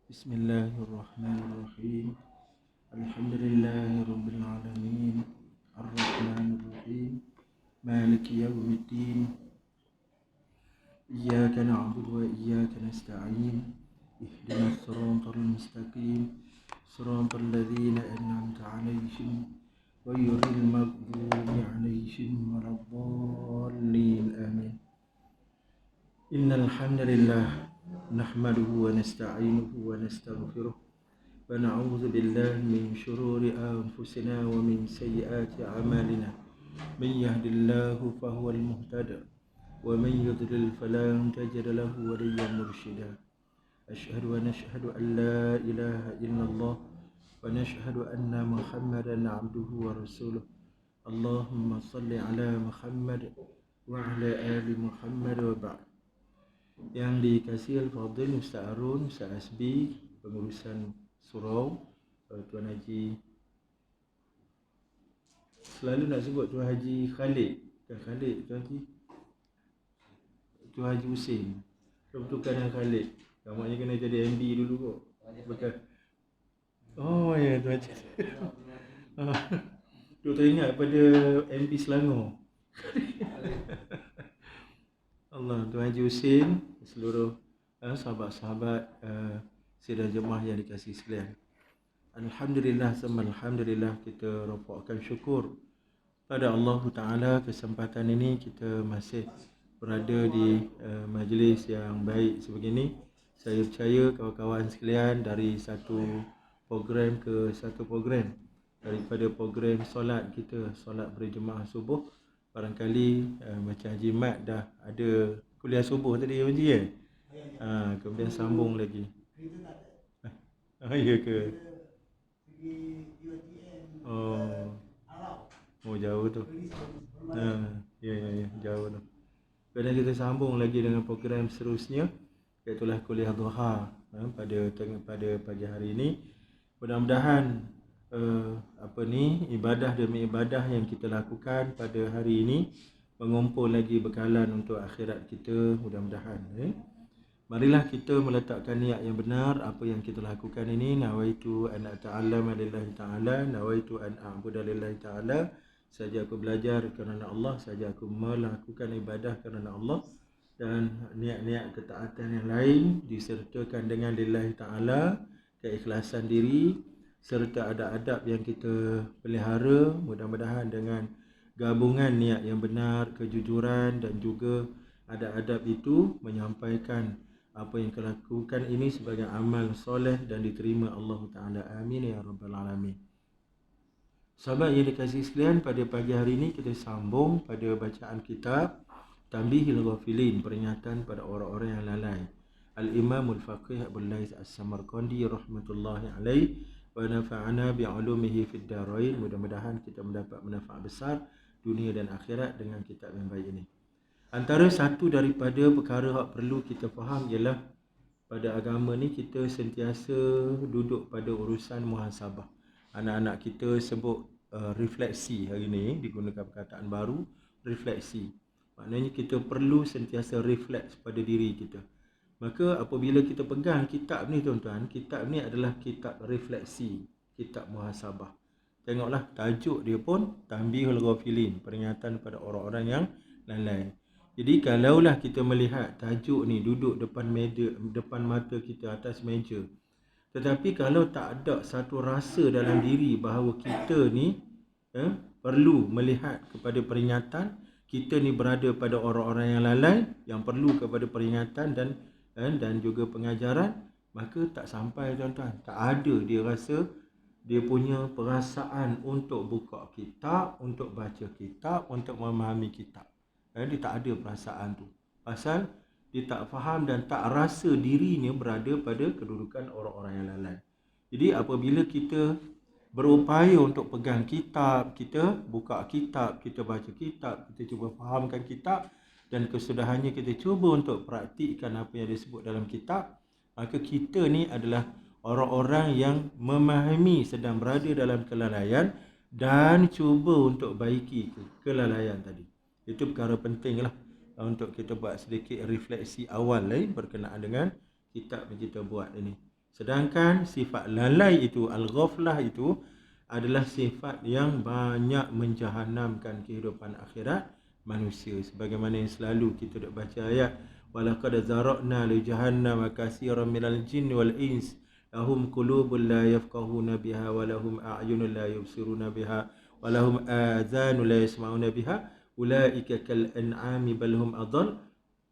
Bismillahirrahmanirrahim. Alhamdulillahi alamin. Ar-Rahmanir-Rahim. Maliki yaumiddin. Iyyaka na'budu wa iyyaka nasta'in. Ihdinas siratal mustaqim. Siratal ladzina an'amta 'alaihim ghairil maghdubi 'alaihim waladdallin. Amin. Innal hamdalillah nahmaduhu wa nasta'inuhu wa nastaghfiruh wa na'udzu billahi min shururi anfusina wa min sayyiati a'malina. Man yahdihillahu fahuwal muhtadi wa man yudlil fala tajida lahu waliyyan mursyida. Asyhadu an la ilaha illallah wa nashhadu anna Muhammadan 'abduhu wa rasuluh. Allahumma salli ala Muhammad wa ala ali Muhammad wa ba'd. Yang dikasihi Al-Fadhil Ustaz Arun, Ustaz Asbi, pengurusan surau, Tuan Haji, selalu nak sebut Tuan Haji Khalid, bukan Khalid, Tuan Haji Hussein, bertukar dengan Khalid. Kamunya kena jadi MB dulu kok. Bukan. Oh ya, Tuan Haji. Tu teringat pada MB Selangor. Allah, Tuan Haji Hussein, seluruh sahabat-sahabat sidang jemaah yang dikasihi sekalian. Alhamdulillah, alhamdulillah, kita rafakkan syukur pada Allah Ta'ala. Kesempatan ini kita masih berada di majlis yang baik sebegini. Saya percaya kawan-kawan sekalian, dari satu program ke satu program, daripada program solat kita, solat berjemaah subuh, barangkali macam Haji Mat dah ada kuliah subuh tadi Haji ya. Kemudian sambung lagi. Ya ke? Oh jauh tu. Ya jauh tu. Kemudian kita sambung lagi dengan program seterusnya, iaitu kuliah duha pada pagi hari ini. Mudah-mudahan ibadah demi ibadah yang kita lakukan pada hari ini mengumpul lagi bekalan untuk akhirat kita, mudah-mudahan. Marilah kita meletakkan niat yang benar. Apa yang kita lakukan ini, nawaitu an ata'allama lillahi ta'ala, nawaitu an a'budu lillahi ta'ala, saja aku belajar kerana Allah, saja aku melakukan ibadah kerana Allah, dan niat-niat ketaatan yang lain disertakan dengan lillahi ta'ala, keikhlasan diri, serta adab-adab yang kita pelihara, mudah-mudahan dengan gabungan niat yang benar, kejujuran dan juga adab-adab itu menyampaikan apa yang kita lakukan ini sebagai amal soleh dan diterima Allah Ta'ala. Amin ya Rabbal Alamin. Sahabat yang dikasihi sekalian, pada pagi hari ini kita sambung pada bacaan kitab Tanbihil Ghafilin, peringatan pada orang-orang yang lalai. Al-Imamul Faqih Abul Lais As-Samarqandi rahmatullahi alaih, wa nafa'ana bi'ulumihi fid darain. Mudah-mudahan kita mendapat manfaat besar dunia dan akhirat dengan kitab yang baik ini. Antara satu daripada perkara yang perlu kita faham ialah pada agama ni kita sentiasa duduk pada urusan muhasabah. Anak-anak kita sebut refleksi hari ni, digunakan perkataan baru, refleksi. Maknanya kita perlu sentiasa refleks pada diri kita. Maka apabila kita pegang kitab ni tuan-tuan, kitab ni adalah kitab refleksi, kitab muhasabah. Tengoklah tajuk dia pun Tanbihul Ghafilin, peringatan pada orang-orang yang lalai. Jadi kalaulah kita melihat tajuk ni duduk depan mata kita, atas meja, tetapi kalau tak ada satu rasa dalam diri bahawa kita ni perlu melihat kepada peringatan, kita ni berada pada orang-orang yang lalai yang perlu kepada peringatan dan juga pengajaran, maka tak sampai tuan-tuan. Tak ada dia rasa, dia punya perasaan untuk buka kitab, untuk baca kitab, untuk memahami kitab. Dia tak ada perasaan tu. Pasal dia tak faham dan tak rasa dirinya berada pada kedudukan orang-orang yang lalai. Jadi apabila kita berupaya untuk pegang kitab, kita buka kitab, kita baca kitab, kita cuba fahamkan kitab, dan kesudahannya kita cuba untuk praktikkan apa yang disebut dalam kitab, maka kita ni adalah orang-orang yang memahami sedang berada dalam kelalaian dan cuba untuk baiki kelalaian tadi. Itu perkara penting lah untuk kita buat sedikit refleksi awal berkenaan dengan kitab yang kita buat ini. Sedangkan sifat lalai itu, al-ghaflah itu adalah sifat yang banyak menjahanamkan kehidupan akhirat manusia. Sebagaimana yang selalu kita dok baca ayat, walaqad zara'na li jahannama katsiran minal jinni wal ins lahum qulubun la yafqahuna biha wa lahum a'yunun la yubsiruna biha wa lahum adhanun la yasma'una biha ulaika kal an'ami bal hum adall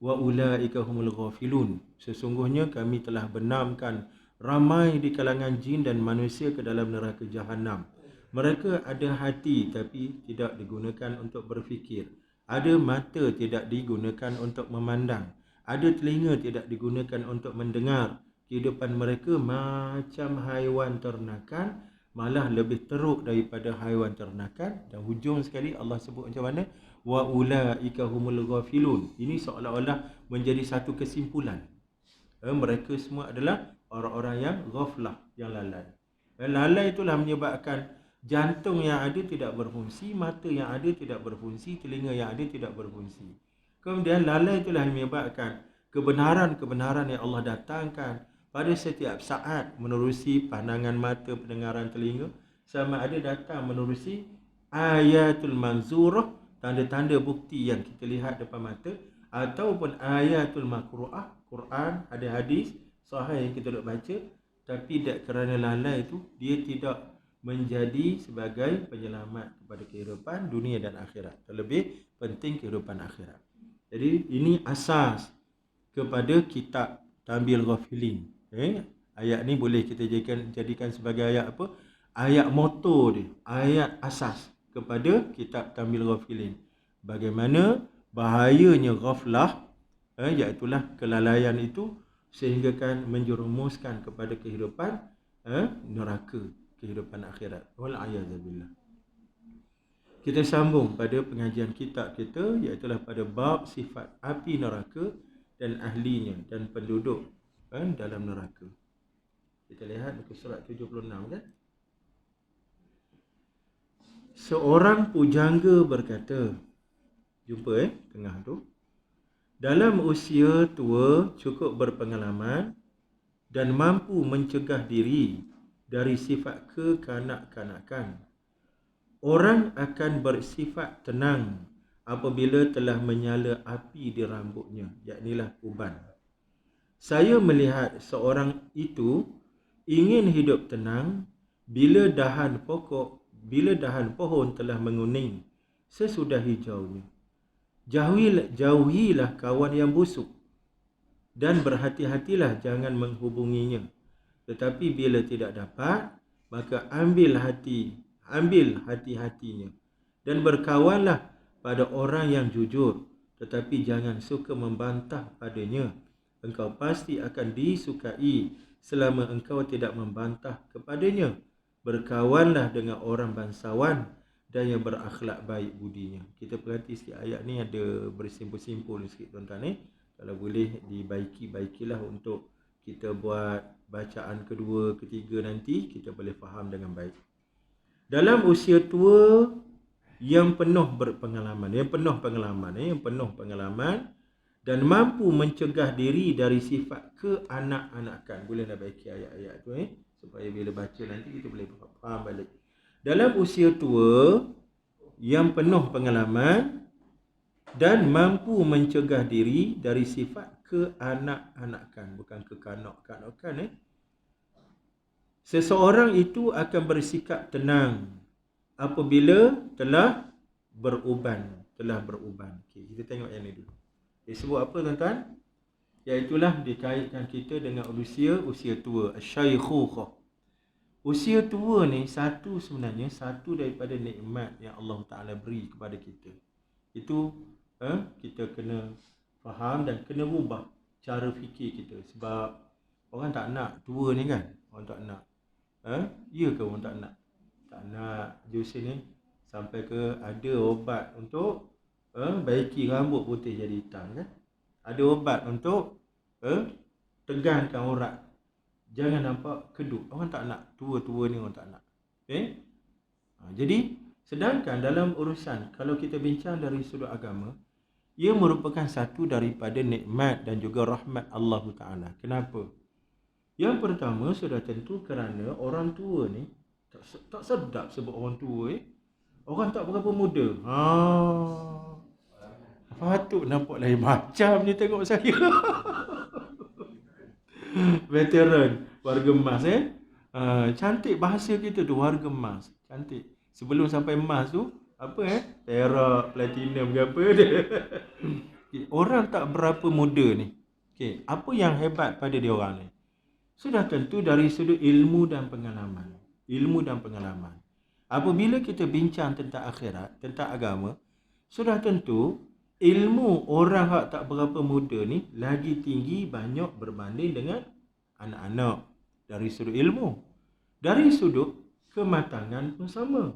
wa ulaika humul ghafilun. Sesungguhnya kami telah benamkan ramai di kalangan jin dan manusia ke dalam neraka jahanam. Mereka ada hati tapi tidak digunakan untuk berfikir. Ada mata tidak digunakan untuk memandang. Ada telinga tidak digunakan untuk mendengar. Kehidupan mereka macam haiwan ternakan, malah lebih teruk daripada haiwan ternakan. Dan hujung sekali Allah sebut macam mana? Wa ulaika humul ghafilun. Ini seolah-olah menjadi satu kesimpulan. Mereka semua adalah orang-orang yang ghaflah, yang lalai. Lalai itulah menyebabkan jantung yang ada tidak berfungsi, mata yang ada tidak berfungsi, telinga yang ada tidak berfungsi. Kemudian lalai itulah yang menyebabkan kebenaran-kebenaran yang Allah datangkan pada setiap saat menerusi pandangan mata, pendengaran telinga, sama ada datang menerusi ayatul manzurah, tanda-tanda bukti yang kita lihat depan mata, ataupun ayatul makru'ah, Quran, ada hadis sahih yang kita dok baca, tapi kerana lalai itu dia tidak menjadi sebagai penyelamat kepada kehidupan dunia dan akhirat. Terlebih penting kehidupan akhirat. Jadi ini asas kepada kitab Tambil Ghafilin. Ayat ni boleh kita jadikan sebagai ayat apa? Ayat moto dia, ayat asas kepada kitab Tambil Ghafilin. Bagaimana bahayanya ghaflah, iaitulah kelalaian itu, sehingga kan menjerumuskan kepada kehidupan neraka, kehidupan akhirat. Wal'ayazabillah. Kita sambung pada pengajian kitab kita, iaitulah pada bab sifat api neraka dan ahlinya dan penduduk dalam neraka. Kita lihat muka surat 76 kan. Seorang pujangga berkata, jumpa tengah tu, dalam usia tua cukup berpengalaman dan mampu mencegah diri dari sifat kekanak-kanakan, orang akan bersifat tenang apabila telah menyala api di rambutnya, yaknilah uban. Saya melihat seorang itu ingin hidup tenang bila dahan pohon telah menguning sesudah hijaunya. Jauhilah kawan yang busuk dan berhati-hatilah jangan menghubunginya. Tetapi bila tidak dapat, maka ambil hati-hatinya dan berkawanlah pada orang yang jujur, tetapi jangan suka membantah padanya. Engkau pasti akan disukai selama engkau tidak membantah kepadanya. Berkawanlah dengan orang bangsawan dan yang berakhlak baik budinya. Kita perhati sikit ayat ni ada bersimpul-simpul sikit tuan-tuan. Kalau boleh baikilah untuk kita buat bacaan kedua, ketiga nanti kita boleh faham dengan baik. Dalam usia tua yang penuh pengalaman dan mampu mencegah diri dari sifat kekanak-kanakan. Boleh nak baiki ayat-ayat tu supaya bila baca nanti kita boleh faham balik. Dalam usia tua yang penuh pengalaman dan mampu mencegah diri dari sifat kekanak-kanakan, bukan kekanak-kanakan. Seseorang itu akan bersikap tenang apabila telah beruban. Okey, kita tengok yang ni dulu. Dia sebut apa tuan-tuan? Iaitulah dikaitkan kita dengan usia tua, asy-syaikhukhah. Usia tua ni sebenarnya satu daripada nikmat yang Allah Ta'ala beri kepada kita. Itu kita kena faham dan kena ubah cara fikir kita. Sebab orang tak nak tua ni kan. Orang tak nak. Ya ke orang tak nak? Tak nak di usia ni sampai ke ada obat untuk baiki rambut putih jadi hitam kan. Ada obat untuk tegankan urat, jangan nampak kedut. Orang tak nak tua-tua ni, orang tak nak. Jadi sedangkan dalam urusan, kalau kita bincang dari sudut agama, ia merupakan satu daripada nikmat dan juga rahmat Allah Ta'ala. Kenapa? Yang pertama sudah tentu kerana orang tua ni tak sedap sebut orang tua Orang tak berapa muda. Patut nampak lain macam ni tengok saya. Veteran, warga emas cantik bahasa kita tu, warga emas. Cantik. Sebelum sampai emas tu, perak, platinum ke apa dia. Orang tak berapa muda ni. Okey, apa yang hebat pada dia orang ni? Sudah tentu dari sudut ilmu dan pengalaman. Ilmu dan pengalaman. Apabila kita bincang tentang akhirat, tentang agama, sudah tentu ilmu orang hak tak berapa muda ni lagi tinggi banyak berbanding dengan anak-anak dari sudut ilmu. Dari sudut kematangan pun sama.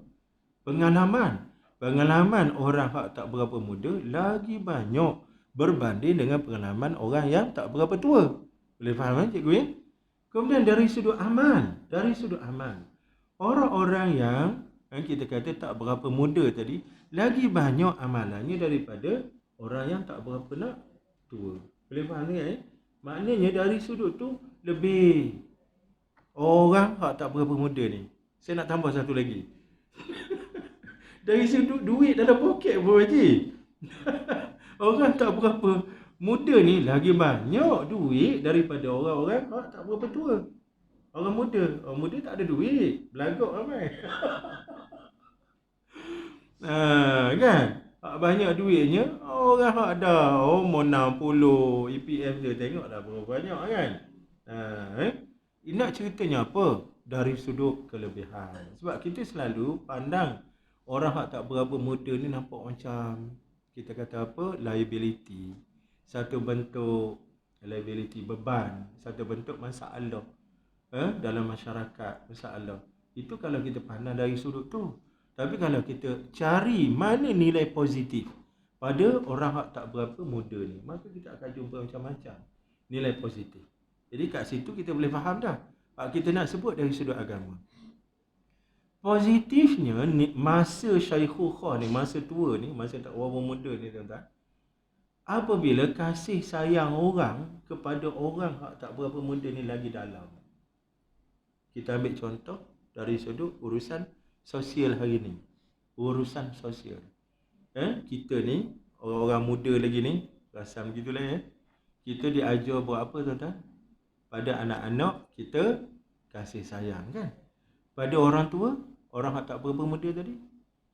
Pengalaman orang hak tak berapa muda lagi banyak berbanding dengan pengalaman orang yang tak berapa tua. Boleh faham cikgu ya? Kemudian dari sudut amal, orang-orang yang kita kata tak berapa muda tadi lagi banyak amalannya daripada orang yang tak berapa nak tua. Boleh faham tak Maknanya dari sudut tu lebih orang hak tak berapa muda ni. Saya nak tambah satu lagi. Dari sudut duit dalam poket pun Haji. Orang tak berapa muda ni lagi banyak duit daripada orang-orang hak tak berapa tua. Orang muda tak ada duit, belagak ramai. Kan? Hak banyak duitnya orang hak dah umur 60, EPF dia tengok dah berapa banyak kan. Nak ceritanya apa? Dari sudut kelebihan. Sebab kita selalu pandang orang hak tak berapa muda ni nampak macam kita kata liability. Satu bentuk liability, beban, satu bentuk masalah dalam masyarakat, masalah. Itu kalau kita pandang dari sudut tu. Tapi kalau kita cari mana nilai positif pada orang hak tak berapa muda ni, maka kita akan jumpa macam-macam nilai positif. Jadi kat situ kita boleh faham dah. Kita nak sebut dari sudut agama. Positifnya masa syaikhukhah ni, masa tua ni, masa tak berapa muda ni tuan-tuan. Apabila kasih sayang orang kepada orang hak tak berapa muda ni lagi dalam. Kita ambil contoh dari sudut urusan sosial hari ni. Urusan sosial. Kita ni, orang-orang muda lagi ni, rasam gitulah kita diajar buat apa tuan-tuan? Pada anak-anak kita kasih sayang kan? Pada orang tua, orang hak tak berapa muda tadi,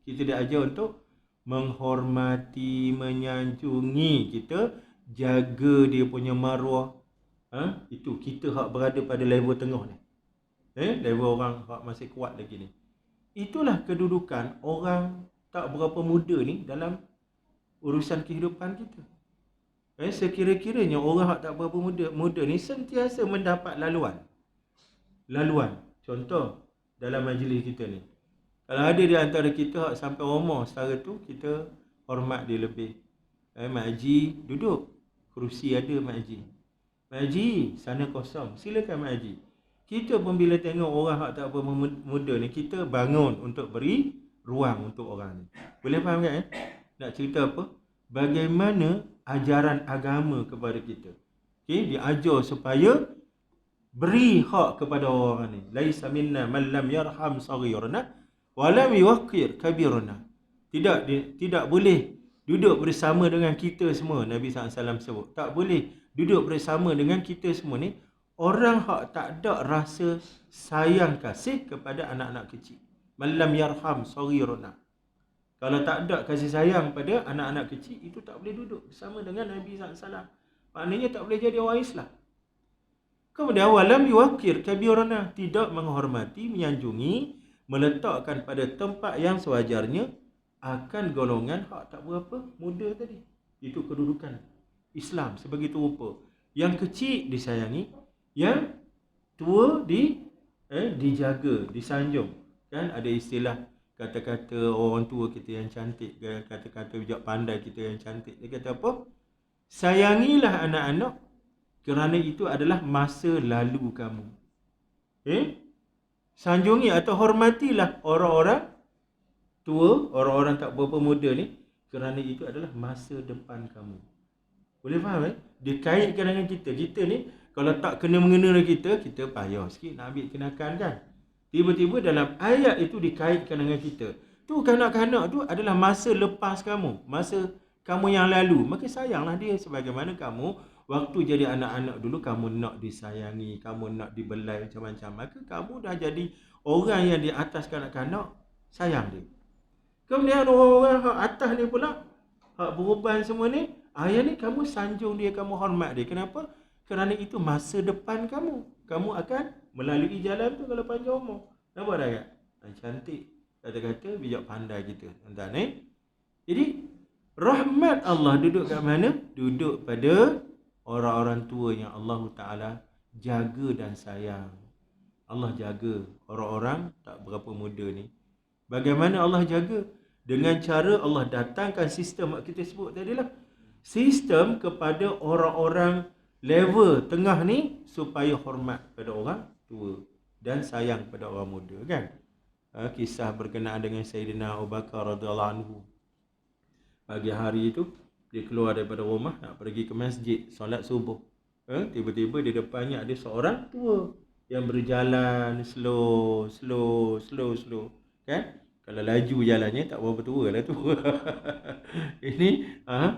kita diajar untuk menghormati, menyanjungi, kita jaga dia punya maruah. Itu kita hak berada pada level tengah ni. Level orang hak masih kuat lagi ni. Itulah kedudukan orang tak berapa muda ni dalam urusan kehidupan kita. Sekira-kiranya orang hak tak berapa muda ni sentiasa mendapat laluan. Contoh dalam majlis kita ni. Kalau ada di antara kita hak sampai umur setara tu, kita hormat dia lebih. Mak Haji duduk, kerusi ada Mak Haji. Mak Haji sana kosong, silakan Mak Haji. Kita pun bila tengok orang hak tak berapa muda ni, kita bangun untuk beri ruang untuk orang ni. Boleh faham kan? Nak cerita apa? Bagaimana ajaran agama kepada kita. Diajar supaya beri hak kepada orang ni. Laisa minna man lam yarham saghirana wa lam yuwaqqir kabirana. Tidak boleh duduk bersama dengan kita semua, Nabi SAW sebut. Tak boleh duduk bersama dengan kita semua ni orang hak tak ada rasa sayang kasih kepada anak-anak kecil. Man lam yarham saghirana. Kalau tak ada kasih sayang pada anak-anak kecil, itu tak boleh duduk bersama dengan Nabi SAW. Maknanya tak boleh jadi orang Islam. Kemudian walam yuwaqqir kabirana, tidak menghormati, menyanjungi, meletakkan pada tempat yang sewajarnya akan golongan hak tak berapa muda tadi. Itu kedudukan Islam sebegitu rupa. Yang kecil disayangi, yang tua dijaga, disanjung. Kan ada istilah kata-kata orang tua kita yang cantik, kata-kata bijak pandai kita yang cantik. Dia kata apa? Sayangilah anak-anak kerana itu adalah masa lalu kamu. Sanjungi atau hormatilah orang-orang tua, orang-orang tak berapa muda ni kerana itu adalah masa depan kamu. Boleh faham Dia kaitkan dengan kita. Kita ni Kalau tak kena-mengena kita, kita payah sikit nak ambil tindakan kan. Tiba-tiba dalam ayat itu dikaitkan dengan kita. Tu kanak-kanak tu adalah masa lepas kamu, masa kamu yang lalu. Maka sayanglah dia sebagaimana kamu waktu jadi anak-anak dulu kamu nak disayangi, kamu nak dibelai macam-macam. Maka kamu dah jadi orang yang di atas kanak-kanak, sayang dia. Kemudian orang-orang hak atas ni pula, hak beruban semua ni, ayat ni kamu sanjung dia, kamu hormat dia. Kenapa? Kerana itu masa depan kamu. Kamu akan melalui jalan tu kalau panjang umur. Nampak tak kak? Cantik. Kata-kata bijak pandai kita. Tuan-tuan ni. Jadi, rahmat Allah duduk kat mana? Duduk pada orang-orang tua yang Allah Ta'ala jaga dan sayang. Allah jaga orang-orang tak berapa muda ni. Bagaimana Allah jaga? Dengan cara Allah datangkan sistem yang kita sebut tadilah. Sistem kepada orang-orang level tengah ni supaya hormat pada orang tua dan sayang pada orang muda kan. Kisah berkenaan dengan Sayyidina Abu Bakar radhiyallahu anhu. Pagi hari itu dia keluar daripada rumah nak pergi ke masjid solat subuh. Tiba-tiba di depannya ada seorang tua yang berjalan slow kan. Kalau laju jalannya tak berapa tua lah tu. Ini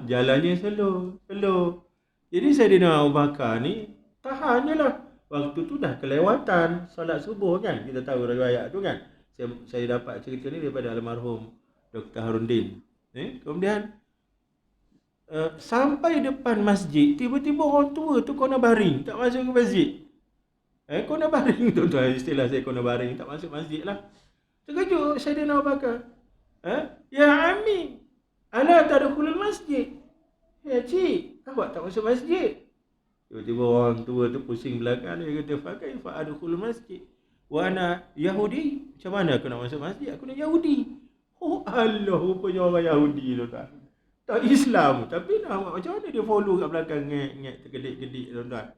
jalannya slow. Jadi Sayyidina Abu Bakar ni tahan je lah. Waktu tu dah kelewatan solat subuh kan. Kita tahu riwayat tu kan. Saya dapat cerita ni daripada almarhum Dr. Harundin. Kemudian sampai depan masjid, tiba-tiba orang tua tu kena baring, tak masuk ke masjid. Kena baring tu istilah saya, kena baring, tak masuk masjid lah. Terkejut Sayyidina Abu Bakar. Ya Ami, ala tadkhulul masjid. Ya cik, awak tak masuk masjid. Tiba-tiba orang tua tu pusing belakang, dia kata, fakaifa adkhulul masjid wa ana Yahudi. Macam mana aku nak masuk masjid? Aku ni Yahudi. Oh Allah, rupanya orang Yahudi tu tak. Tak Islam. Tapi nak macam mana dia follow kat belakang, ngek-ngek, tergedik-gedik tuan-tuan.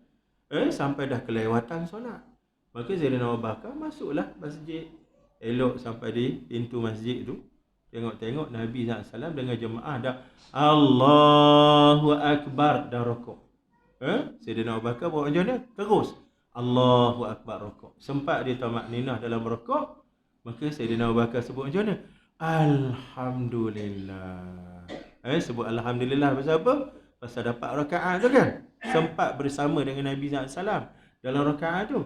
Sampai dah kelewatan solat. Maka Sayyidina Abu Bakar masuklah masjid. Elok sampai di pintu masjid tu. Tengok-tengok Nabi SAW dengan jemaah dah Allahu Akbar dah rokok. Sayyidina Abu Bakar buat macam mana? Terus Allahu Akbar rokok. Sempat dia tamak ninah dalam rokok. Maka Sayyidina Abu Bakar sebut macam mana? Alhamdulillah. Sebut Alhamdulillah pasal apa? Pasal dapat rakaat tu kan. Sempat bersama dengan Nabi SAW dalam rakaat tu.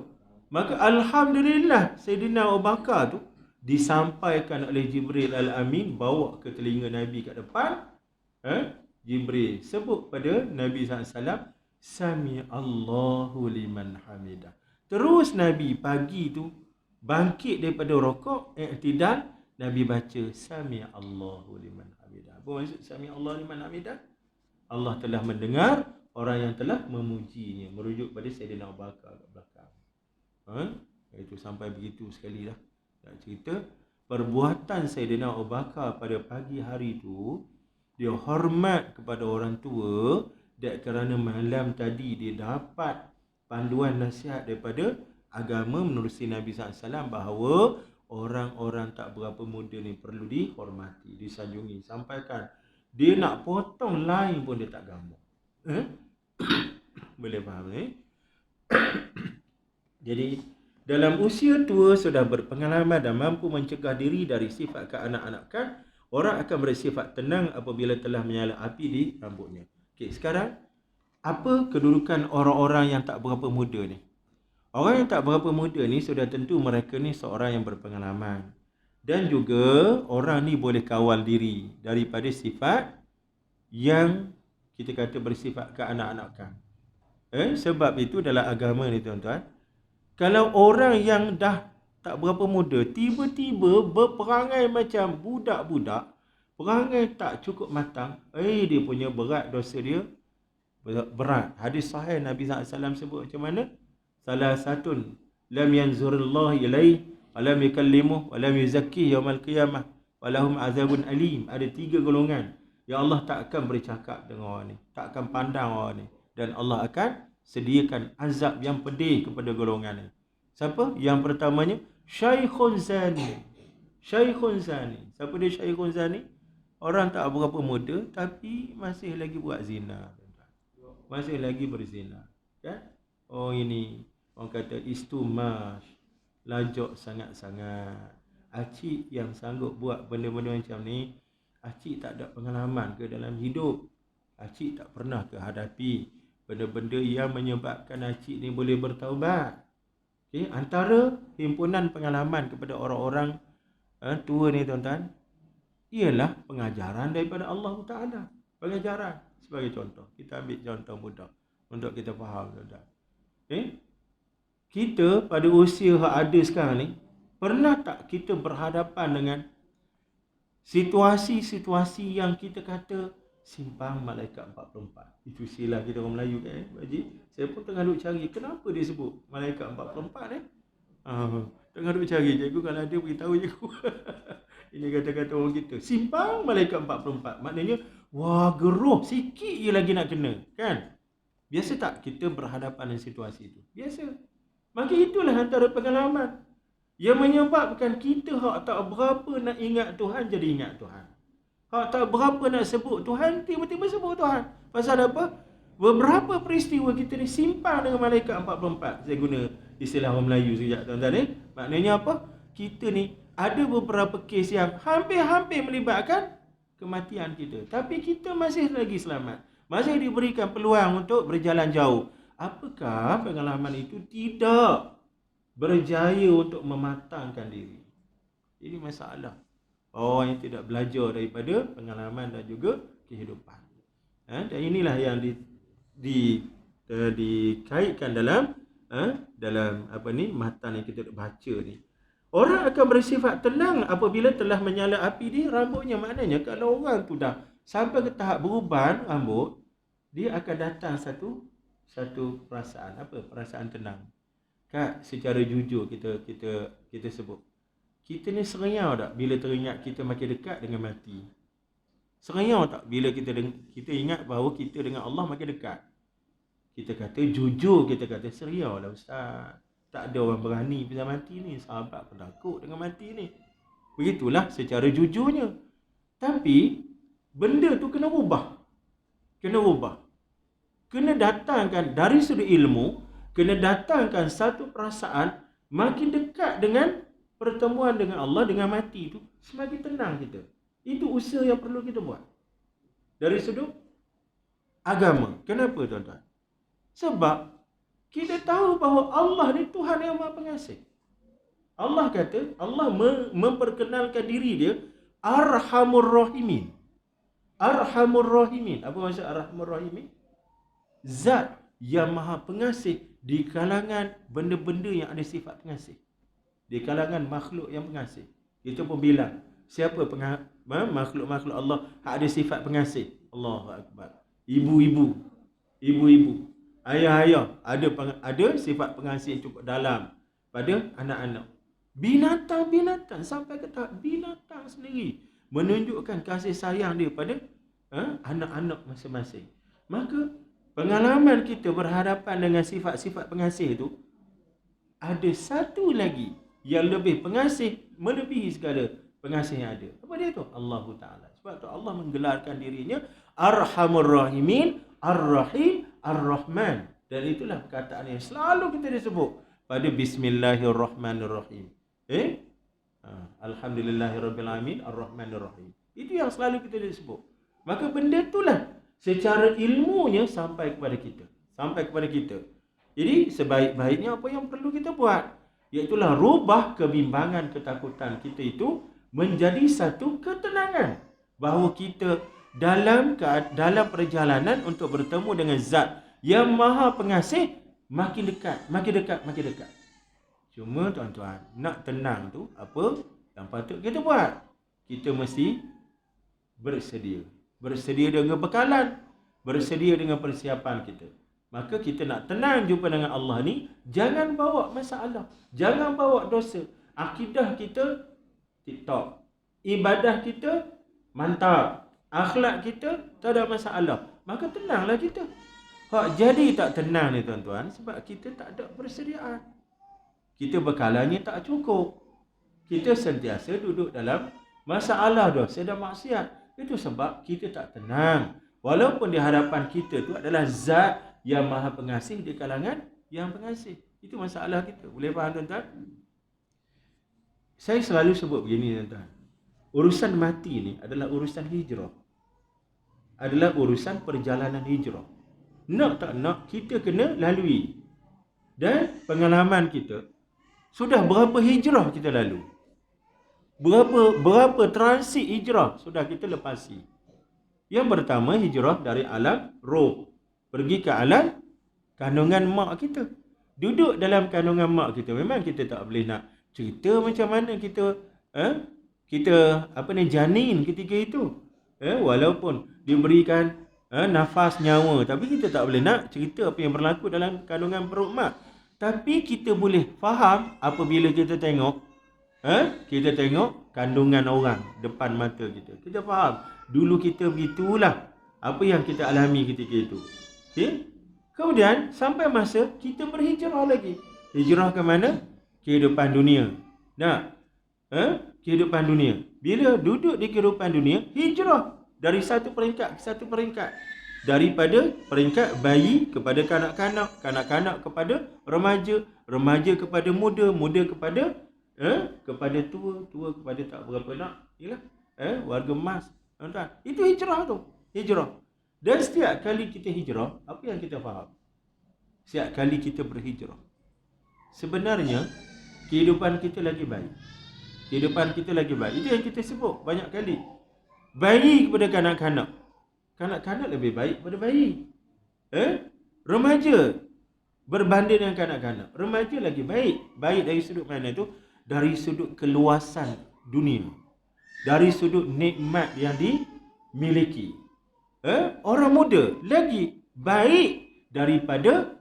Maka Alhamdulillah Sayyidina Abu Bakar tu disampaikan oleh Jibril Al-Amin, bawa ke telinga Nabi kat depan. Jibril sebut pada Nabi SAW, Sami Allahu liman hamidah. Terus Nabi pagi tu bangkit daripada rokok, i'tidal, Nabi baca Sami Allahu liman hamidah. Apa maksud Sami Allahu liman hamidah? Allah telah mendengar orang yang telah memujinya. Merujuk pada Sayyidina Abu Bakar kat belakang. Itu sampai begitu sekali lah. Nak cerita perbuatan Sayyidina Abu Bakar pada pagi hari tu, dia hormat kepada orang tua. Dan kerana malam tadi dia dapat panduan nasihat daripada agama menerusi Nabi SAW bahawa orang-orang tak berapa muda ni perlu dihormati, disanjungi. Sampaikan dia nak potong lain pun dia tak gambar. Boleh faham ni? Jadi dalam usia tua sudah berpengalaman dan mampu mencegah diri dari sifat kekanak-anakan, orang akan bersifat tenang apabila telah menyala api di rambutnya. Okey, sekarang apa kedudukan orang-orang yang tak berapa muda ni? Orang yang tak berapa muda ni sudah tentu mereka ni seorang yang berpengalaman. Dan juga orang ni boleh kawal diri daripada sifat yang kita kata bersifat kekanak-anakan. Sebab itu dalam agama ni tuan-tuan, kalau orang yang dah tak berapa muda tiba-tiba berperangai macam budak-budak, perangai tak cukup matang, dia punya berat dosa dia berat. Hadis sahih Nabi SAW sebut macam mana? Salah satun lam yanzurullah ilaih wa lam yukallimuh wa lam yuzakkih yaumal qiyamah wa lahum azabun alim. Ada 3 golongan yang Allah tak akan bercakap dengan orang ni, tak akan pandang orang ni, dan Allah akan sediakan azab yang pedih kepada golongan ni. Siapa? Yang pertamanya syaikhun zani. Syaikhun zani. Siapa dia syaikhun zani? Orang tak berapa muda tapi masih lagi buat zina. Masih lagi berzina, kan? Oh ini, orang kata istumash, lajak sangat-sangat. Acik yang sanggup buat benda-benda macam ni, acik tak ada pengalaman ke dalam hidup. Acik tak pernah ke hadapi benda-benda yang menyebabkan acik ni boleh bertaubat. Okay? Antara himpunan pengalaman kepada orang-orang tua ni tuan-tuan, ialah pengajaran daripada Allah Ta'ala. Pengajaran. Sebagai contoh, kita ambil contoh mudah untuk kita faham tuan-tuan. Kita pada usia yang ada sekarang ni, pernah tak kita berhadapan dengan situasi-situasi yang kita kata simpang malaikat 44? Itu istilah kita orang Melayu kan, Haji? Saya pun tengah duk cari kenapa dia sebut malaikat 44 tengah duk cari, cikgu kalau ada beritahu cikgu. Ini kata-kata orang kita, simpang malaikat 44. Maknanya wah geruh sikit je lagi nak kena, kan? Biasa tak kita berhadapan dengan situasi itu? Biasa. Maka itulah antara pengalaman yang menyebabkan kita hak tak berapa nak ingat Tuhan jadi ingat Tuhan. Hak tak berapa nak sebut Tuhan tiba-tiba sebut Tuhan. Pasal apa? Beberapa peristiwa kita ni simpang dengan malaikat 44. Saya guna istilah orang Melayu sekejap tuan-tuan. Maknanya apa? Kita ni ada beberapa kes yang hampir-hampir melibatkan kematian kita. Tapi kita masih lagi selamat. Masih diberikan peluang untuk berjalan jauh. Apakah pengalaman itu tidak berjaya untuk mematangkan diri? Ini masalah. Orang yang tidak belajar daripada pengalaman dan juga kehidupan. Dan inilah yang dikaitkan dalam matan yang kita baca ni. Orang akan bersifat tenang apabila telah menyala api di rambutnya. Maknanya kalau orang tu dah sampai ke tahap beruban rambut, dia akan datang satu perasaan. Apa? Perasaan tenang. Kak, secara jujur kita sebut. Kita ni serenyau tak bila teringat kita makin dekat dengan mati? Serenyau tak bila kita ingat bahawa kita dengan Allah makin dekat? Kita kata jujur, kita kata seriau lah Ustaz. Tak ada orang berani pasal mati ni. Sahabat pun takut dengan mati ni. Begitulah secara jujurnya. Tapi benda tu kena ubah. Kena datangkan dari sudut ilmu, kena datangkan satu perasaan makin dekat dengan pertemuan dengan Allah, dengan mati itu, semakin tenang kita. Itu usaha yang perlu kita buat. Dari sudut agama. Kenapa tuan-tuan? Sebab kita tahu bahawa Allah ni Tuhan yang Maha Pengasih. Allah kata, Allah memperkenalkan diri dia Arhamur Rahimin. Arhamur Rahimin. Apa maksud Arhamur Rahimin? Zat yang Maha Pengasih di kalangan benda-benda yang ada sifat pengasih. Di kalangan makhluk yang pengasih. Kita pun bilang, siapa makhluk-makhluk Allah yang ada sifat pengasih? Allahu Akbar. Ibu-ibu, ayah-ayah ada sifat pengasih cukup dalam pada anak-anak. Binatang-binatang sampai ke tahap binatang sendiri menunjukkan kasih sayang dia pada anak-anak masing-masing. Maka pengalaman kita berhadapan dengan sifat-sifat pengasih itu, ada satu lagi yang lebih pengasih melebihi segala pengasih yang ada. Apa dia tu? Allah Ta'ala. Sebab tu Allah menggelarkan dirinya Arhamur Rahimin, Ar-Rahim, Ar-Rahman. Dan itulah perkataan yang selalu kita disebut pada Bismillahirrahmanirrahim. Alhamdulillahirrabbilalamin, Ar-Rahmanirrahim. Itu yang selalu kita disebut. Maka benda itulah secara ilmunya sampai kepada kita. Jadi sebaik-baiknya apa yang perlu kita buat, iaitulah rubah kebimbangan, ketakutan kita itu menjadi satu ketenangan. Bahawa kita dalam perjalanan untuk bertemu dengan Zat yang Maha Pengasih, makin dekat. Cuma tuan-tuan, nak tenang tu apa yang patut kita buat? Kita mesti bersedia dengan bekalan, bersedia dengan persiapan kita. Maka kita nak tenang jumpa dengan Allah ni, jangan bawa masalah, jangan bawa dosa. Akidah kita TikTok, ibadah kita mantap, akhlak kita tak ada masalah. Maka tenanglah kita. Hak jadi tak tenang ni tuan-tuan, sebab kita tak ada persediaan. Kita bekalannya tak cukup. Kita sentiasa duduk dalam masalah dosa dan maksiat. Itu sebab kita tak tenang. Walaupun di hadapan kita tu adalah Zat yang Maha Pengasih di kalangan yang pengasih. Itu masalah kita. Boleh faham tuan-tuan? Saya selalu sebut begini tuan-tuan. Urusan mati ni adalah urusan hijrah. Adalah urusan perjalanan hijrah. Nak tak nak, kita kena lalui. Dan pengalaman kita, sudah berapa hijrah kita lalu? Berapa transit hijrah sudah kita lepasi? Yang pertama, hijrah dari alam roh. Pergi ke alam kandungan mak kita. Duduk dalam kandungan mak kita. Memang kita tak boleh nak cerita macam mana kita janin ketika itu. Walaupun diberikan nafas nyawa, tapi kita tak boleh nak cerita apa yang berlaku dalam kandungan perut mak. Tapi kita boleh faham apabila kita tengok kandungan orang depan mata kita. Kita faham dulu kita begitulah apa yang kita alami ketika itu. Okay? Kemudian sampai masa kita berhijrah lagi. Hijrah ke mana? Kehidupan dunia. Kehidupan dunia. Bila duduk di kehidupan dunia, hijrah dari satu peringkat ke satu peringkat. Daripada peringkat bayi kepada kanak-kanak, kanak-kanak kepada remaja, remaja kepada muda, muda kepada tua, tua kepada tak berapa nak. Yalah, warga emas. Tuan-tuan, itu hijrah tu. Hijrah. Dan setiap kali kita hijrah, apa yang kita faham? Setiap kali kita berhijrah, sebenarnya kehidupan kita lagi baik. Kehidupan kita lagi baik. Itu yang kita sebut banyak kali. Bayi kepada kanak-kanak. Kanak-kanak lebih baik daripada bayi. Remaja berbanding dengan kanak-kanak. Remaja lagi baik. Baik dari sudut mana tu? Dari sudut keluasan dunia. Dari sudut nikmat yang dimiliki. Orang muda lagi baik daripada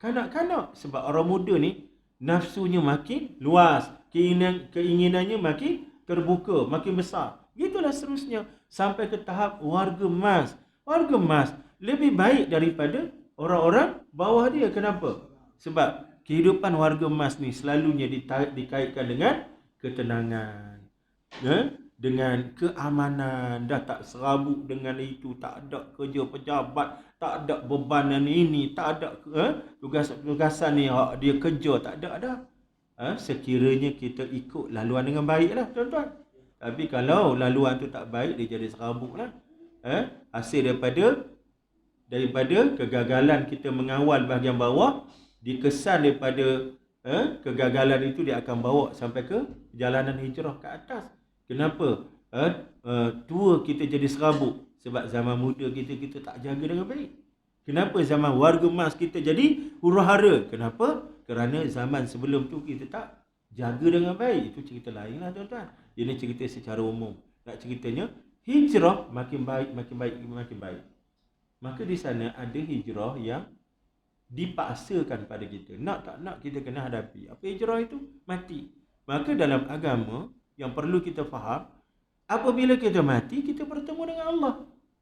kanak-kanak. Sebab orang muda ni nafsunya makin luas. Keinginannya makin terbuka, makin besar. Gitulah seterusnya. Sampai ke tahap warga emas. Warga emas lebih baik daripada orang-orang bawah dia. Kenapa? Sebab kehidupan warga emas ni selalunya dikaitkan dengan ketenangan. Dengan keamanan, dah tak serabut dengan itu, tak ada kerja pejabat, tak ada bebanan ini, tak ada tugas-tugasan ni dia kerja, tak ada dah. Sekiranya kita ikut laluan dengan baiklah tuan-tuan. Tapi kalau laluan tu tak baik, dia jadi serabut lah. Hasil daripada kegagalan kita mengawal bahagian bawah, dikesan daripada kegagalan itu dia akan bawa sampai ke jalanan hijrah ke atas. Kenapa? Tua kita jadi serabut? Sebab zaman muda kita tak jaga dengan baik. Kenapa zaman warga emas kita jadi huru-hara? Kenapa? Kerana zaman sebelum tu kita tak jaga dengan baik. Itu cerita lain lah tuan-tuan. Ini cerita secara umum. Nak ceritanya, hijrah makin baik, makin baik, makin baik. Maka di sana ada hijrah yang dipaksakan pada kita. Nak tak nak kita kena hadapi. Apa hijrah itu? Mati. Maka dalam agama, yang perlu kita faham, apabila kita mati, kita bertemu dengan Allah.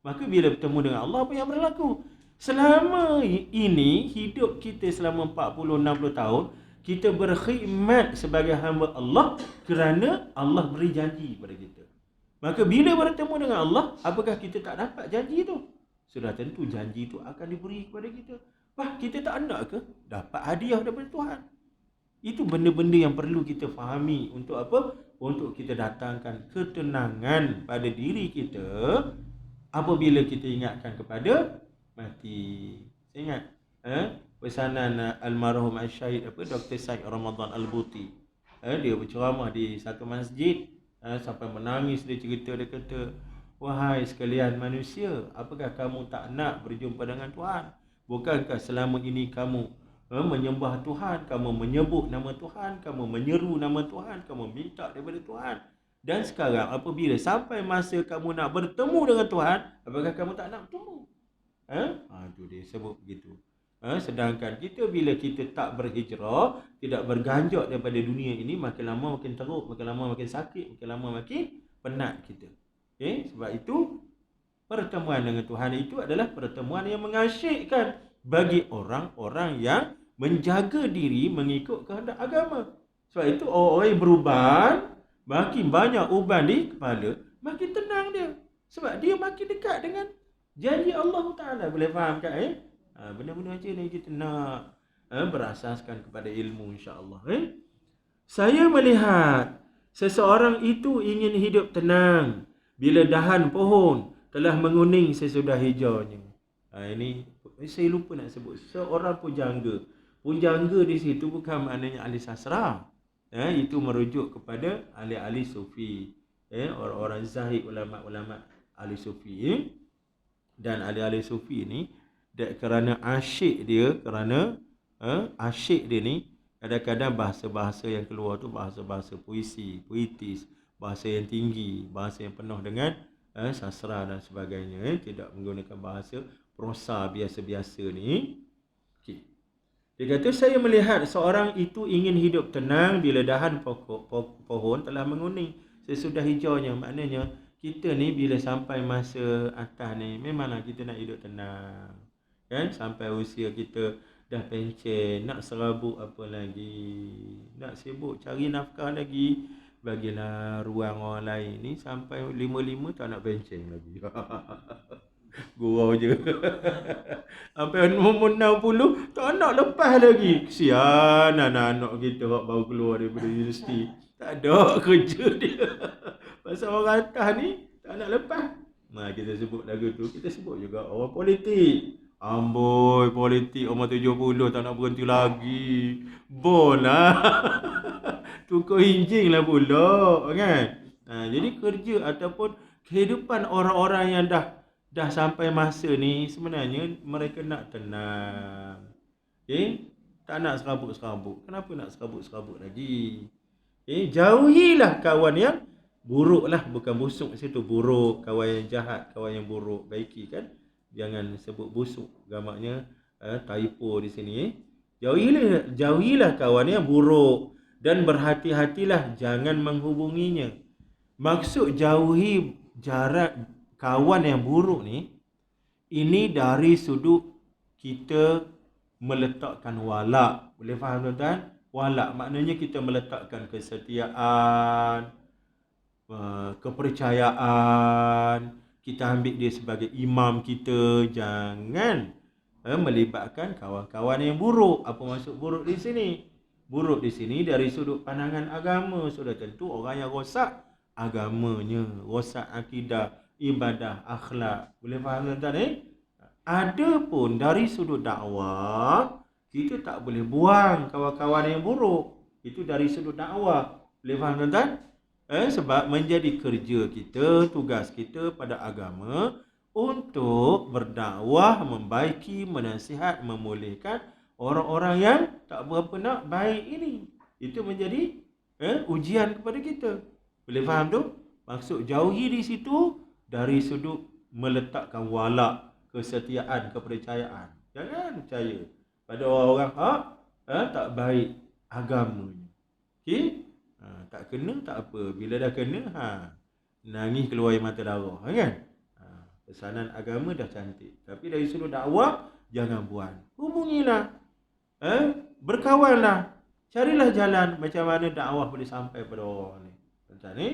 Maka bila bertemu dengan Allah, apa yang berlaku? Selama ini, hidup kita selama 40-60 tahun, kita berkhidmat sebagai hamba Allah kerana Allah beri janji kepada kita. Maka bila bertemu dengan Allah, apakah kita tak dapat janji itu? Sudah tentu janji itu akan diberi kepada kita. Wah, kita tak nak ke dapat hadiah daripada Tuhan? Itu benda-benda yang perlu kita fahami. Untuk apa? Untuk kita datangkan ketenangan pada diri kita apabila kita ingatkan kepada mati. Saya ingat pesanan almarhum al-syahid Dr. Syed Ramadan Al-Buti. Dia berceramah di satu masjid, sampai menangis. Dia cerita, dia kata, wahai sekalian manusia, apakah kamu tak nak berjumpa dengan Tuhan? Bukankah selama ini kamu menyembah Tuhan, kamu menyebut nama Tuhan, kamu menyeru nama Tuhan, kamu minta daripada Tuhan. Dan sekarang apabila sampai masa kamu nak bertemu dengan Tuhan, apakah kamu tak nak bertemu? Itu dia sebut begitu. Sedangkan kita bila kita tak berhijrah, tidak berganjak daripada dunia ini, makin lama makin teruk, makin lama makin sakit, makin lama makin penat kita. Sebab itu pertemuan dengan Tuhan itu adalah pertemuan yang mengasyikkan bagi orang-orang yang menjaga diri mengikut kehendak agama. Sebab itu orang yang beruban, makin banyak uban di kepala, makin tenang dia. Sebab dia makin dekat dengan janji Allah Ta'ala. Boleh faham kan? Benda-benda macam ni kita nak berasaskan kepada ilmu, insya-Allah. Saya melihat seseorang itu ingin hidup tenang bila dahan pohon telah menguning sesudah hijaunya. Ini saya lupa nak sebut. Seorang pujangga. Pujangga di situ bukan maknanya ahli sastra. Itu merujuk kepada ahli-ahli sufi. Orang-orang zahid, ulama-ulama ahli sufi. Dan ahli-ahli sufi ni kerana asyik dia ni kadang-kadang bahasa-bahasa yang keluar tu bahasa-bahasa puisi, puitis, bahasa yang tinggi, bahasa yang penuh dengan sastra dan sebagainya. Tidak menggunakan bahasa prosa biasa-biasa ni. Okay. Dia kata, saya melihat seorang itu ingin hidup tenang bila dahan pohon telah menguning sesudah hijaunya. Maknanya kita ni bila sampai masa atas ni memanglah kita nak hidup tenang. Kan? Sampai usia kita dah pencen, nak serabut apa lagi, nak sibuk cari nafkah lagi, bagilah ruang orang lain ni. Sampai 55 tak nak pencen lagi. Gurau je. Sampai umur 60 tak nak lepas lagi. Kesian anak-anak kita baru keluar daripada universiti, tak ada kerja dia. Pasal orang atas ni tak nak lepas. Kita sebut lagu tu. Kita sebut juga orang politik. Amboi, politik umur 70 tak nak berhenti lagi. Bola. Tukar hinjing lah pula, kan? Jadi kerja ataupun kehidupan orang-orang yang dah sampai masa ni sebenarnya mereka nak tenang. Tak nak serabut-serabut. Kenapa nak serabut-serabut lagi? Jauhilah kawan yang buruk lah. Bukan busuk situ, buruk. Kawan yang jahat, kawan yang buruk. Baiki, kan? Jangan sebut busuk, gamaknya typo di sini. Jauhilah kawan yang buruk dan berhati-hatilah jangan menghubunginya. Maksud jauhi jarak kawan yang buruk ni, ini dari sudut kita meletakkan walak. Boleh faham tuan-tuan? Walak maknanya kita meletakkan kesetiaan, kepercayaan. Kita ambil dia sebagai imam kita. Jangan melibatkan kawan-kawan yang buruk. Apa maksud buruk di sini? Buruk di sini dari sudut pandangan agama. Sudah tentu orang yang rosak agamanya, rosak akidah, ibadah, akhlak. Boleh faham tuan-tuan? Adapun dari sudut dakwah, kita tak boleh buang kawan-kawan yang buruk. Itu dari sudut dakwah. Boleh faham tuan-tuan? Sebab menjadi kerja kita, tugas kita pada agama untuk berdakwah, membaiki, menasihat, memulihkan orang-orang yang tak berapa nak baik ini. Itu menjadi ujian kepada kita. Boleh faham tu? Maksud jauhi di situ dari sudut meletakkan walak, kesetiaan, kepercayaan. Jangan percaya pada orang-orang tak baik agamanya. Okey? Tak kena tak apa. Bila dah kena, nangis keluar air mata darah, kan? Pesanan agama dah cantik. Tapi dari sudut dakwah, jangan buang. Hubungilah. Berkawanlah. Carilah jalan macam mana dakwah boleh sampai pada orang ni. Tuan-tuan ni.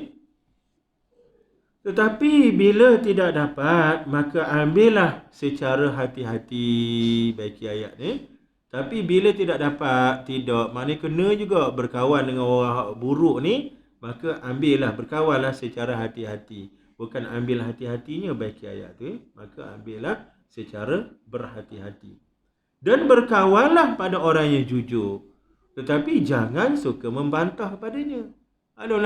Tetapi bila tidak dapat, maka ambillah secara hati-hati. Baiki ayat ni. Tapi bila tidak dapat, maknanya kena juga berkawan dengan orang buruk ni, maka ambillah, berkawanlah secara hati-hati. Bukan ambil hati-hatinya, baiki ayat tu. Maka ambillah secara berhati-hati. Dan berkawanlah pada orang yang jujur. Tetapi jangan suka membantah padanya. Ada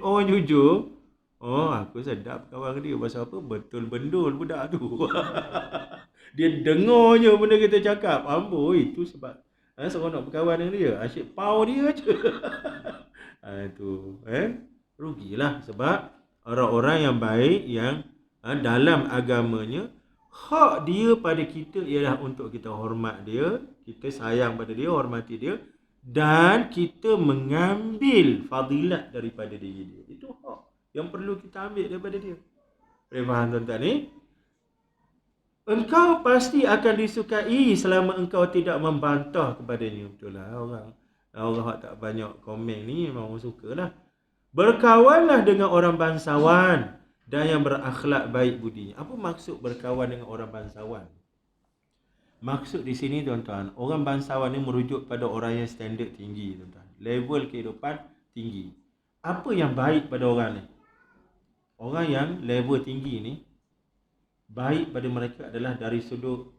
orang jujur, aku sedap kawan dia. Pasal apa? Betul-bendul budak tu. Dia dengar je benda kita cakap. Amboi, itu sebab seronok berkawan dengan dia. Asyik pau dia je. Itu rugilah. Sebab orang-orang yang baik, yang dalam agamanya, hak dia pada kita ialah untuk kita hormat dia, kita sayang pada dia, hormati dia, dan kita mengambil fadilat daripada diri dia. Itu hak yang perlu kita ambil daripada dia. Boleh faham tuan-tuan ni? Engkau pasti akan disukai selama engkau tidak membantah kepadanya. Betul lah, orang tak banyak komen ni memang orang suka lah. Berkawanlah dengan orang bangsawan dan yang berakhlak baik budinya. Apa maksud berkawan dengan orang bangsawan? Maksud di sini tuan-tuan, orang bangsawan ni merujuk pada orang yang standard tinggi tuan-tuan. Level kehidupan tinggi. Apa yang baik pada orang ni? Orang yang level tinggi ni, baik pada mereka adalah dari sudut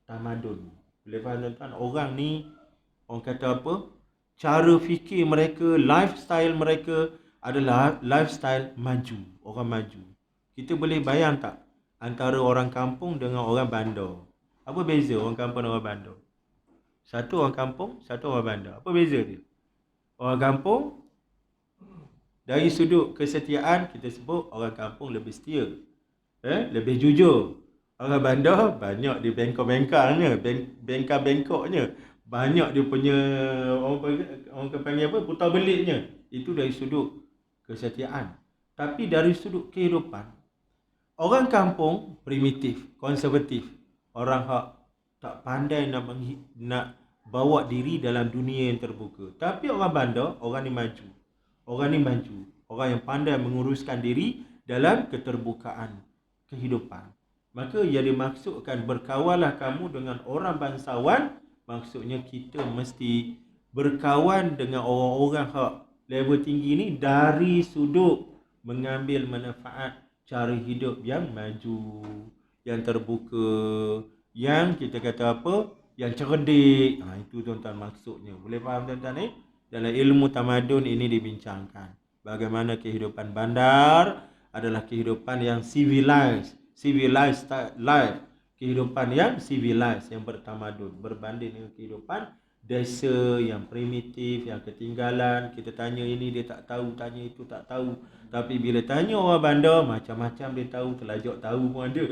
tamadun. Boleh faham tuan-tuan? Orang ni, orang kata apa? Cara fikir mereka, lifestyle mereka adalah lifestyle maju. Orang maju. Kita boleh bayang tak? Antara orang kampung dengan orang bandar. Apa beza orang kampung dan orang bandar? Satu orang kampung, satu orang bandar. Apa beza dia? Orang kampung, dari sudut kesetiaan, kita sebut orang kampung lebih setia. Lebih jujur. Orang bandar, banyak dia bengkok-bengkoknya, bengkok-bengkoknya. Banyak dia punya, orang panggil apa, putar beliknya. Itu dari sudut kesetiaan. Tapi dari sudut kehidupan, orang kampung primitif, konservatif. Orang hak tak pandai nak bawa diri dalam dunia yang terbuka. Tapi orang bandar, orang ni maju. Orang ni maju. Orang yang pandai menguruskan diri dalam keterbukaan kehidupan. Maka yang dimaksudkan berkawanlah kamu dengan orang bangsawan, maksudnya kita mesti berkawan dengan orang-orang hak level tinggi ni dari sudut mengambil manfaat cara hidup yang maju, yang terbuka, yang kita kata apa, yang cerdik. Itu tuan-tuan maksudnya. Boleh faham tuan-tuan ni? Dalam ilmu tamadun ini dibincangkan bagaimana kehidupan bandar adalah kehidupan yang civilized life, kehidupan yang civilized, yang bertamadun, berbanding dengan kehidupan desa yang primitif, yang ketinggalan. Kita tanya ini dia tak tahu, tanya itu tak tahu. Tapi bila tanya orang bandar, macam-macam dia tahu, telajak tahu pun ada.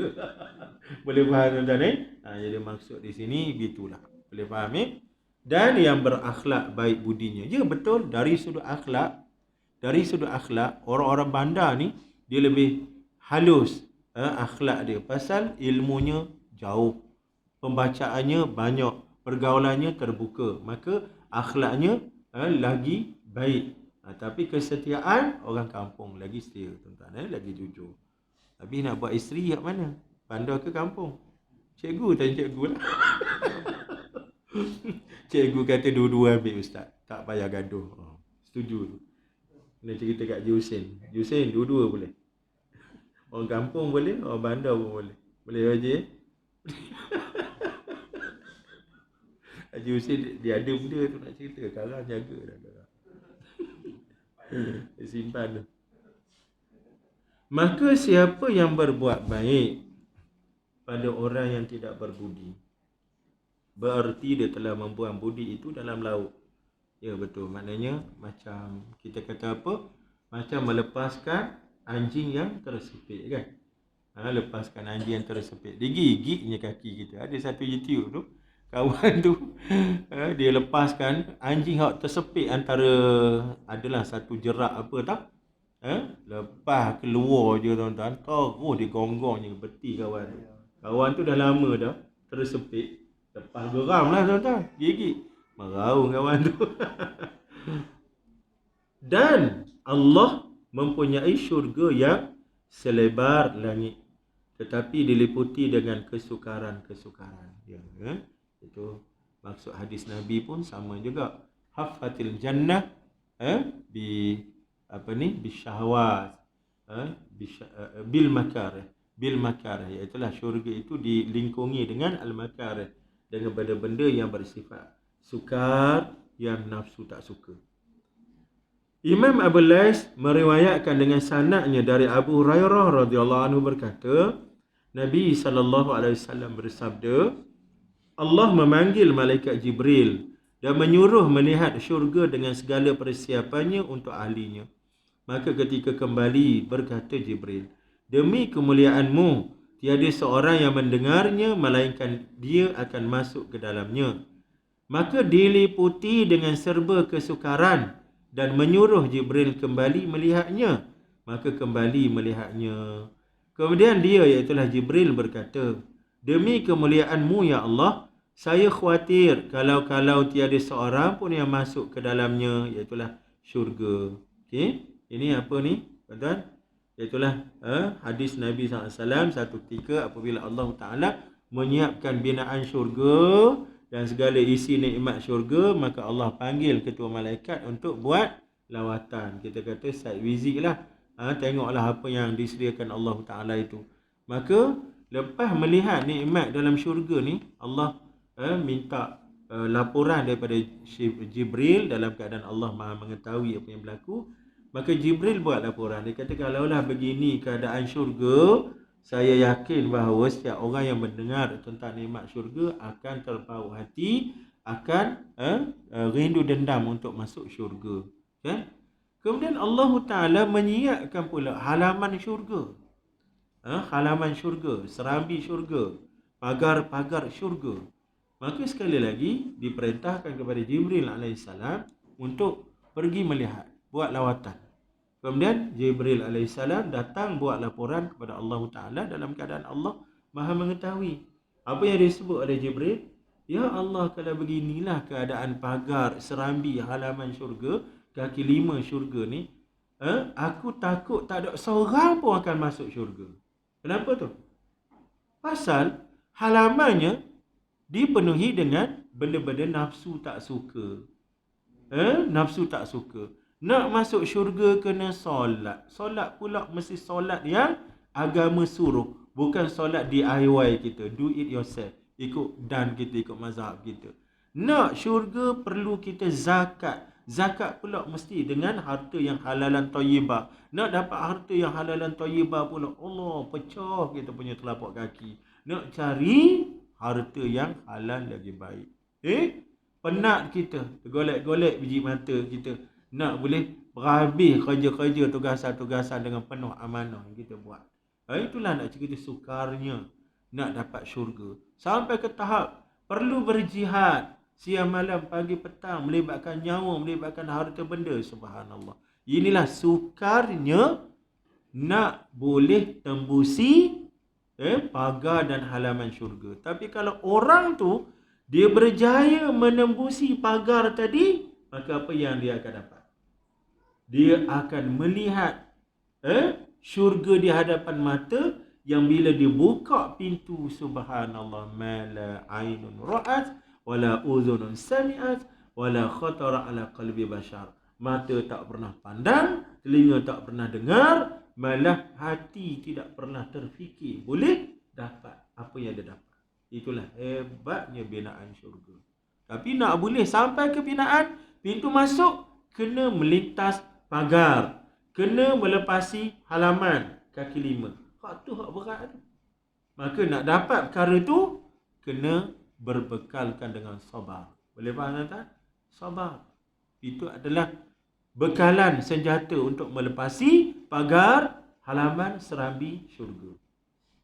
Boleh faham tuan-tuan ni? Jadi maksud di sini gitulah. Boleh faham ni? Dan yang berakhlak baik budinya. Ya betul, dari sudut akhlak, orang-orang bandar ni dia lebih halus akhlak dia. Pasal ilmunya jauh, pembacaannya banyak, pergaulannya terbuka. Maka akhlaknya lagi baik. Tapi kesetiaan orang kampung lagi setia tuan-tuan, lagi jujur. Tapi nak buat isteri kat mana? Bandar ke kampung? Cikgu tanya cikgu lah. Cikgu kata dua-dua ambil ustaz, tak payah gaduh. Setuju tu. Kena cerita kat Haji Hussein. Haji Hussein dua-dua boleh. Orang kampung boleh, orang bandar pun boleh. Boleh Haji? Haji Hussein dia ada benda tu nak cerita. Karang jaga dah karang. Dia simpan tu. Maka siapa yang berbuat baik pada orang yang tidak berbudi, berarti dia telah membuang budi itu dalam laut. Ya betul, maknanya macam kita kata apa? Macam melepaskan anjing yang tersepit kan? Lepaskan anjing yang tersepit. Dia gigitnya kaki kita. Ada satu YouTube tu, kawan tu dia lepaskan anjing yang tersepit antara, adalah satu jerak apa tak? Lepas keluar je tuan-tuan, terus dia gonggongnya beti kawan tu. Kawan tu dah lama dah tersepit. Lepas geram lah tuan-tuan, gigit. Meraung kawan tu. Dan Allah mempunyai syurga yang selebar langit, tetapi diliputi dengan kesukaran-kesukaran. Itu maksud hadis Nabi pun sama juga. Haffatil jannah bi syahwat, bil makarih, iaitu syurga itu dilingkungi dengan al makarih, dengan benda-benda yang bersifat sukar, yang nafsu tak suka. Imam Abu Lais meriwayatkan dengan sanadnya dari Abu Hurairah radhiyallahu anhu berkata, Nabi SAW bersabda, Allah memanggil malaikat Jibril dan menyuruh melihat syurga dengan segala persiapannya untuk ahlinya. Maka ketika kembali berkata Jibril, demi kemuliaanmu, tiada seorang yang mendengarnya melainkan dia akan masuk ke dalamnya. Maka diliputi dengan serba kesukaran dan menyuruh Jibril kembali melihatnya. Maka kembali melihatnya. Kemudian dia, iaitulah Jibril berkata, demi kemuliaanmu ya Allah, saya khawatir kalau tiada seorang pun yang masuk ke dalamnya, iaitulah syurga. Okey, ini apa ni tuan-tuan? Iaitulah hadis Nabi SAW satu ketika apabila Allah Ta'ala menyiapkan binaan syurga dan segala isi nikmat syurga, maka Allah panggil ketua malaikat untuk buat lawatan. Kita kata site visit lah. Tengoklah apa yang disediakan Allah Ta'ala itu. Maka lepas melihat nikmat dalam syurga ni, Allah minta laporan daripada Jibril dalam keadaan Allah Maha mengetahui apa yang berlaku. Maka Jibril buat laporan. Dia kata kalaulah begini keadaan syurga, saya yakin bahawa setiap orang yang mendengar tentang nikmat syurga akan terpaut hati, akan rindu dendam untuk masuk syurga. Kan? Kemudian Allah Ta'ala menyiapkan pula halaman syurga. Halaman syurga, serambi syurga, pagar-pagar syurga. Maka sekali lagi diperintahkan kepada Jibril AS untuk pergi melihat, buat lawatan. Kemudian Jibril AS datang buat laporan kepada Allah Ta'ala dalam keadaan Allah Maha mengetahui. Apa yang disebut oleh Jibril? Ya Allah, kalau beginilah keadaan pagar, serambi, halaman syurga, kaki 5 syurga ni, aku takut tak ada seorang pun akan masuk syurga. Kenapa tu? Pasal halamannya dipenuhi dengan benda-benda nafsu tak suka. Nafsu tak suka. Nak masuk syurga kena solat. Solat pula mesti solat yang agama suruh. Bukan solat DIY kita. Do it yourself. Ikut dan kita, ikut mazhab kita. Nak syurga perlu kita zakat. Zakat pula mesti dengan harta yang halalan thayyibah. Nak dapat harta yang halalan thayyibah pula, Allah pecah kita punya telapak kaki. Nak cari harta yang halal lagi baik. Penat kita, golek-golek biji mata kita. Nak boleh berhabis kerja-kerja tugasan-tugasan dengan penuh amanah yang kita buat. Itulah nak cerita sukarnya nak dapat syurga. Sampai ke tahap perlu berjihad siang malam pagi petang, melibatkan nyawa, melibatkan harta benda. Subhanallah. Inilah sukarnya nak boleh tembusi pagar dan halaman syurga. Tapi kalau orang tu dia berjaya menembusi pagar tadi, maka apa yang dia akan dapat? Dia akan melihat syurga di hadapan mata yang bila dibuka pintu, subhanallah, mala ainun ra'at wala uzunun sami'at wala khatara ala qalbi bashar. Mata tak pernah pandang, telinga tak pernah dengar, malah hati tidak pernah terfikir boleh dapat apa yang dia dapat. Itulah hebatnya binaan syurga. Tapi nak boleh sampai ke binaan, pintu masuk kena melintas pagar, kena melepasi halaman kaki 5. Hak tu hak berat tu. Maka nak dapat perkara tu kena berbekalkan dengan sabar. Boleh faham tak? Sabar. Itu adalah bekalan senjata untuk melepasi pagar, halaman, serambi syurga.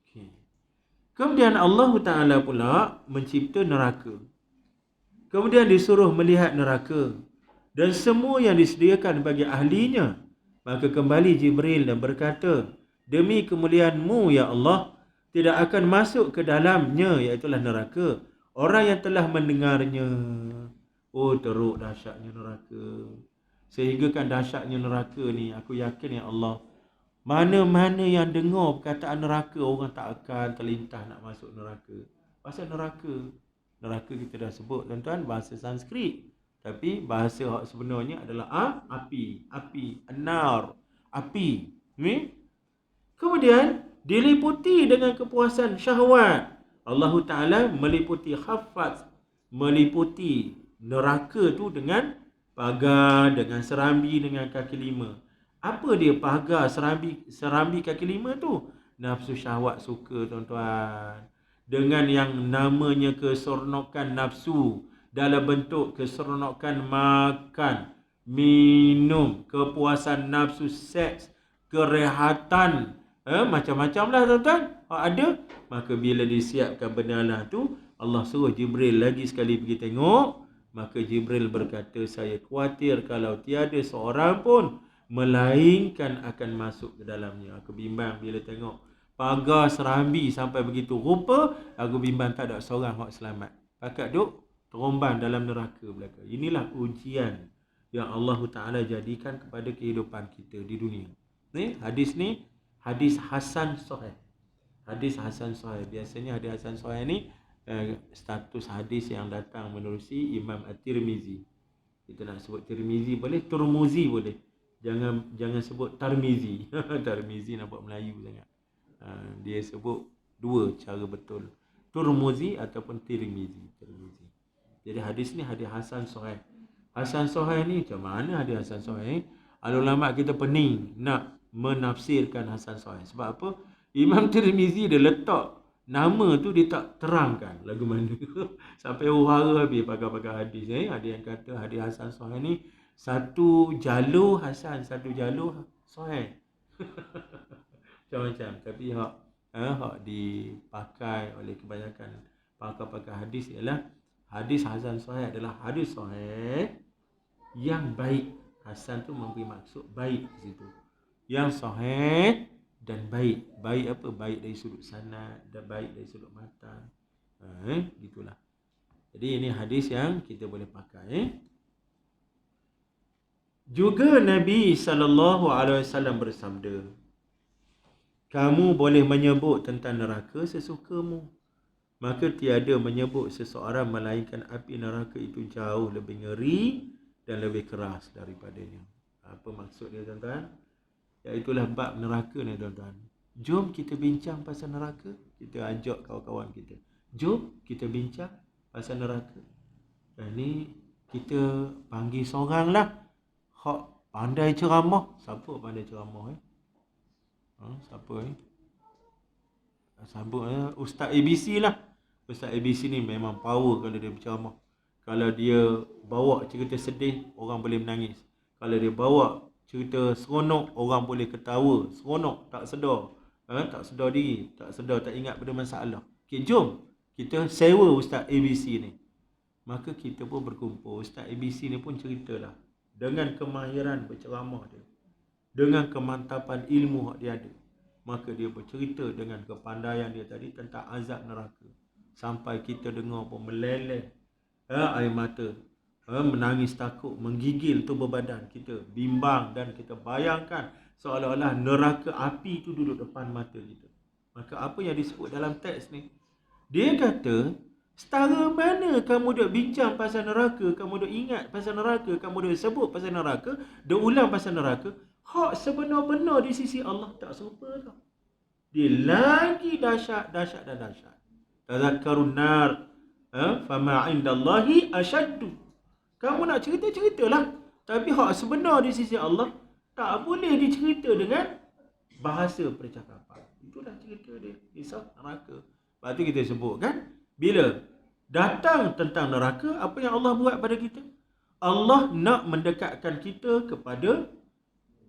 Okay. Kemudian Allah Ta'ala pula mencipta neraka. Kemudian disuruh melihat neraka dan semua yang disediakan bagi ahlinya. Maka kembali Jibril dan berkata, demi kemuliaan-Mu ya Allah, tidak akan masuk ke dalamnya, iaitulah neraka, orang yang telah mendengarnya. Oh, teruk dahsyatnya neraka. Sehingga kan dahsyatnya neraka ni, aku yakin ya Allah, mana-mana yang dengar perkataan neraka, orang tak akan terlintas nak masuk neraka. Pasal neraka kita dah sebut tuan-tuan, bahasa Sanskrit. Tapi bahasa sebenarnya adalah api, an-nar, api. Kemudian diliputi dengan kepuasan syahwat. Allah Ta'ala meliputi khafat, meliputi neraka tu dengan pagar, dengan serambi, dengan kaki 5. Apa dia pagar, serambi kaki 5 tu? Nafsu syahwat suka tuan-tuan. Dengan yang namanya keseronokan nafsu, dalam bentuk keseronokan makan, minum, kepuasan nafsu seks, kerehatan, macam-macam lah tuan-tuan. Ada. Maka bila disiapkan benda tu, Allah suruh Jibril lagi sekali pergi tengok. Maka Jibril berkata, saya khawatir kalau tiada seorang pun melainkan akan masuk ke dalamnya. Aku bimbang bila tengok pagar serambi sampai begitu rupa, aku bimbang tak ada seorang yang selamat. Pakat duk terombang dalam neraka belaka. Inilah ujian yang Allah Ta'ala jadikan kepada kehidupan kita di dunia. Hadis ni hadis hasan sahih. Hadis hasan sahih. Biasanya hadis hasan sahih ni status hadis yang datang menerusi Imam At-Tirmizi. Kita nak sebut Tirmizi boleh, Turmuzi boleh. Jangan sebut Tarmizi. Tarmizi nampak Melayu sangat. Dia sebut dua cara betul. Turmuzi ataupun Tirmizi. Jadi hadis ni hadis hasan sahih. Hasan sahih ni macam mana hadis hasan sahih? Ulama kita pening nak menafsirkan hasan sahih. Sebab apa? Imam Tirmizi dia letak nama tu dia tak terangkan lagu mana. Sampai huru-hara habis pakar-pakar hadis. Ada yang kata hadis hasan sahih ni satu jalur hasan, satu jalur sahih. Macam-macam. Tapi hak dipakai oleh kebanyakan pakar-pakar hadis ialah hadis hasan sahih adalah hadis sahih yang baik. Hasan tu memberi maksud baik di situ. Yang sahih dan baik. Baik apa? Baik dari sudut sanad dan baik dari sudut matan. Gitulah. Jadi ini hadis yang kita boleh pakai. Juga Nabi SAW bersabda, kamu boleh menyebut tentang neraka sesukamu, maka tiada menyebut seseorang melainkan api neraka itu jauh lebih ngeri dan lebih keras daripadanya. Apa maksud dia, tuan-tuan? Iaitulah bab neraka ni, tuan-tuan. Jom kita bincang pasal neraka. Kita ajak kawan-kawan kita, jom kita bincang pasal neraka. Dan ni kita panggil seorang lah hak pandai ceramah. Siapa pandai ceramah? Siapa Sabut Ustaz ABC lah. Ustaz ABC ni memang power kalau dia berceramah. Kalau dia bawa cerita sedih, orang boleh menangis. Kalau dia bawa cerita seronok, orang boleh ketawa seronok, tak sedar. Tak sedar diri, tak ingat pada masalah. Okay, jom kita sewa Ustaz ABC ni. Maka kita pun berkumpul. Ustaz ABC ni pun ceritalah dengan kemahiran berceramah dia, dengan kemantapan ilmu yang dia ada. Maka dia bercerita dengan kepandaian dia tadi tentang azab neraka. Sampai kita dengar pun meleleh air mata, menangis takut, menggigil tubuh badan kita, bimbang, dan kita bayangkan seolah-olah neraka api itu duduk depan mata kita. Maka apa yang disebut dalam teks ni, dia kata, setara mana kamu duk bincang pasal neraka, kamu duk ingat pasal neraka, kamu duk sebut pasal neraka, duk ulang pasal neraka, hak sebenar-benar di sisi Allah tak serupa tau. Dia lagi dahsyat dan dahsyat. Tazakkarun nar fama indallahi asyaddu. Kamu nak cerita-ceritalah, tapi hak sebenar di sisi Allah tak boleh dicerita dengan bahasa percakapan. Itulah cerita dia, kisah neraka. Lepas tu kita sebut kan, bila datang tentang neraka, apa yang Allah buat pada kita? Allah nak mendekatkan kita kepada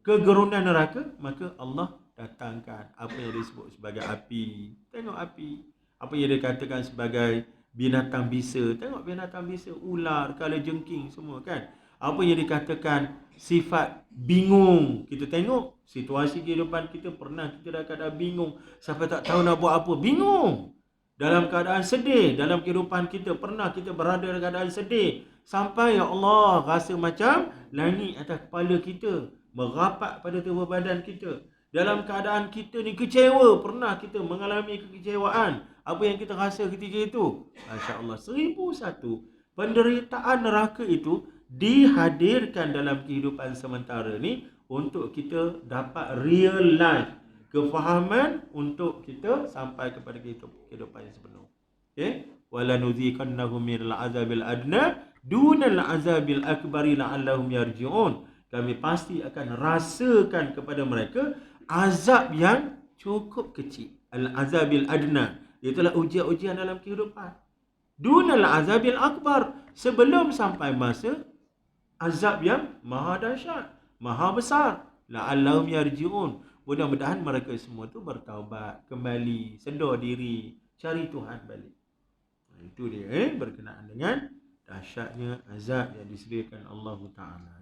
kegerunan neraka, maka Allah datangkan apa yang disebut sebagai api. Tengok api. Apa yang dikatakan sebagai binatang bisa. Tengok binatang bisa, ular, kalajengking semua kan. Apa yang dikatakan sifat bingung. Kita tengok situasi kehidupan kita, pernah kita dalam keadaan bingung sampai tak tahu nak buat apa. Bingung. Dalam keadaan sedih, dalam kehidupan kita pernah kita berada dalam keadaan sedih sampai ya Allah rasa macam langit atas kepala kita, merapat pada tubuh badan kita. Dalam keadaan kita ni kecewa, pernah kita mengalami kekecewaan. Apa yang kita rasa ketika itu? Masya Allah, 1001 penderitaan neraka itu dihadirkan dalam kehidupan sementara ni untuk kita dapat real life, kefahaman untuk kita sampai kepada kehidupan yang sebenar. Okay? Wala nuziqannahum minal azabil adna dunal azabil akbari la'allahum yarji'un. Kami pasti akan rasakan kepada mereka azab yang cukup kecil. Al-azabil adna, itulah ujian-ujian dalam kehidupan. Dunal azabil akbar, sebelum sampai masa azab yang maha dahsyat, maha besar. La'allahum yarji'un. Mudah-mudahan mereka semua tu bertaubat, kembali, sedar diri, cari Tuhan balik. Itu dia berkenaan dengan dahsyatnya azab yang disediakan Allah Ta'ala.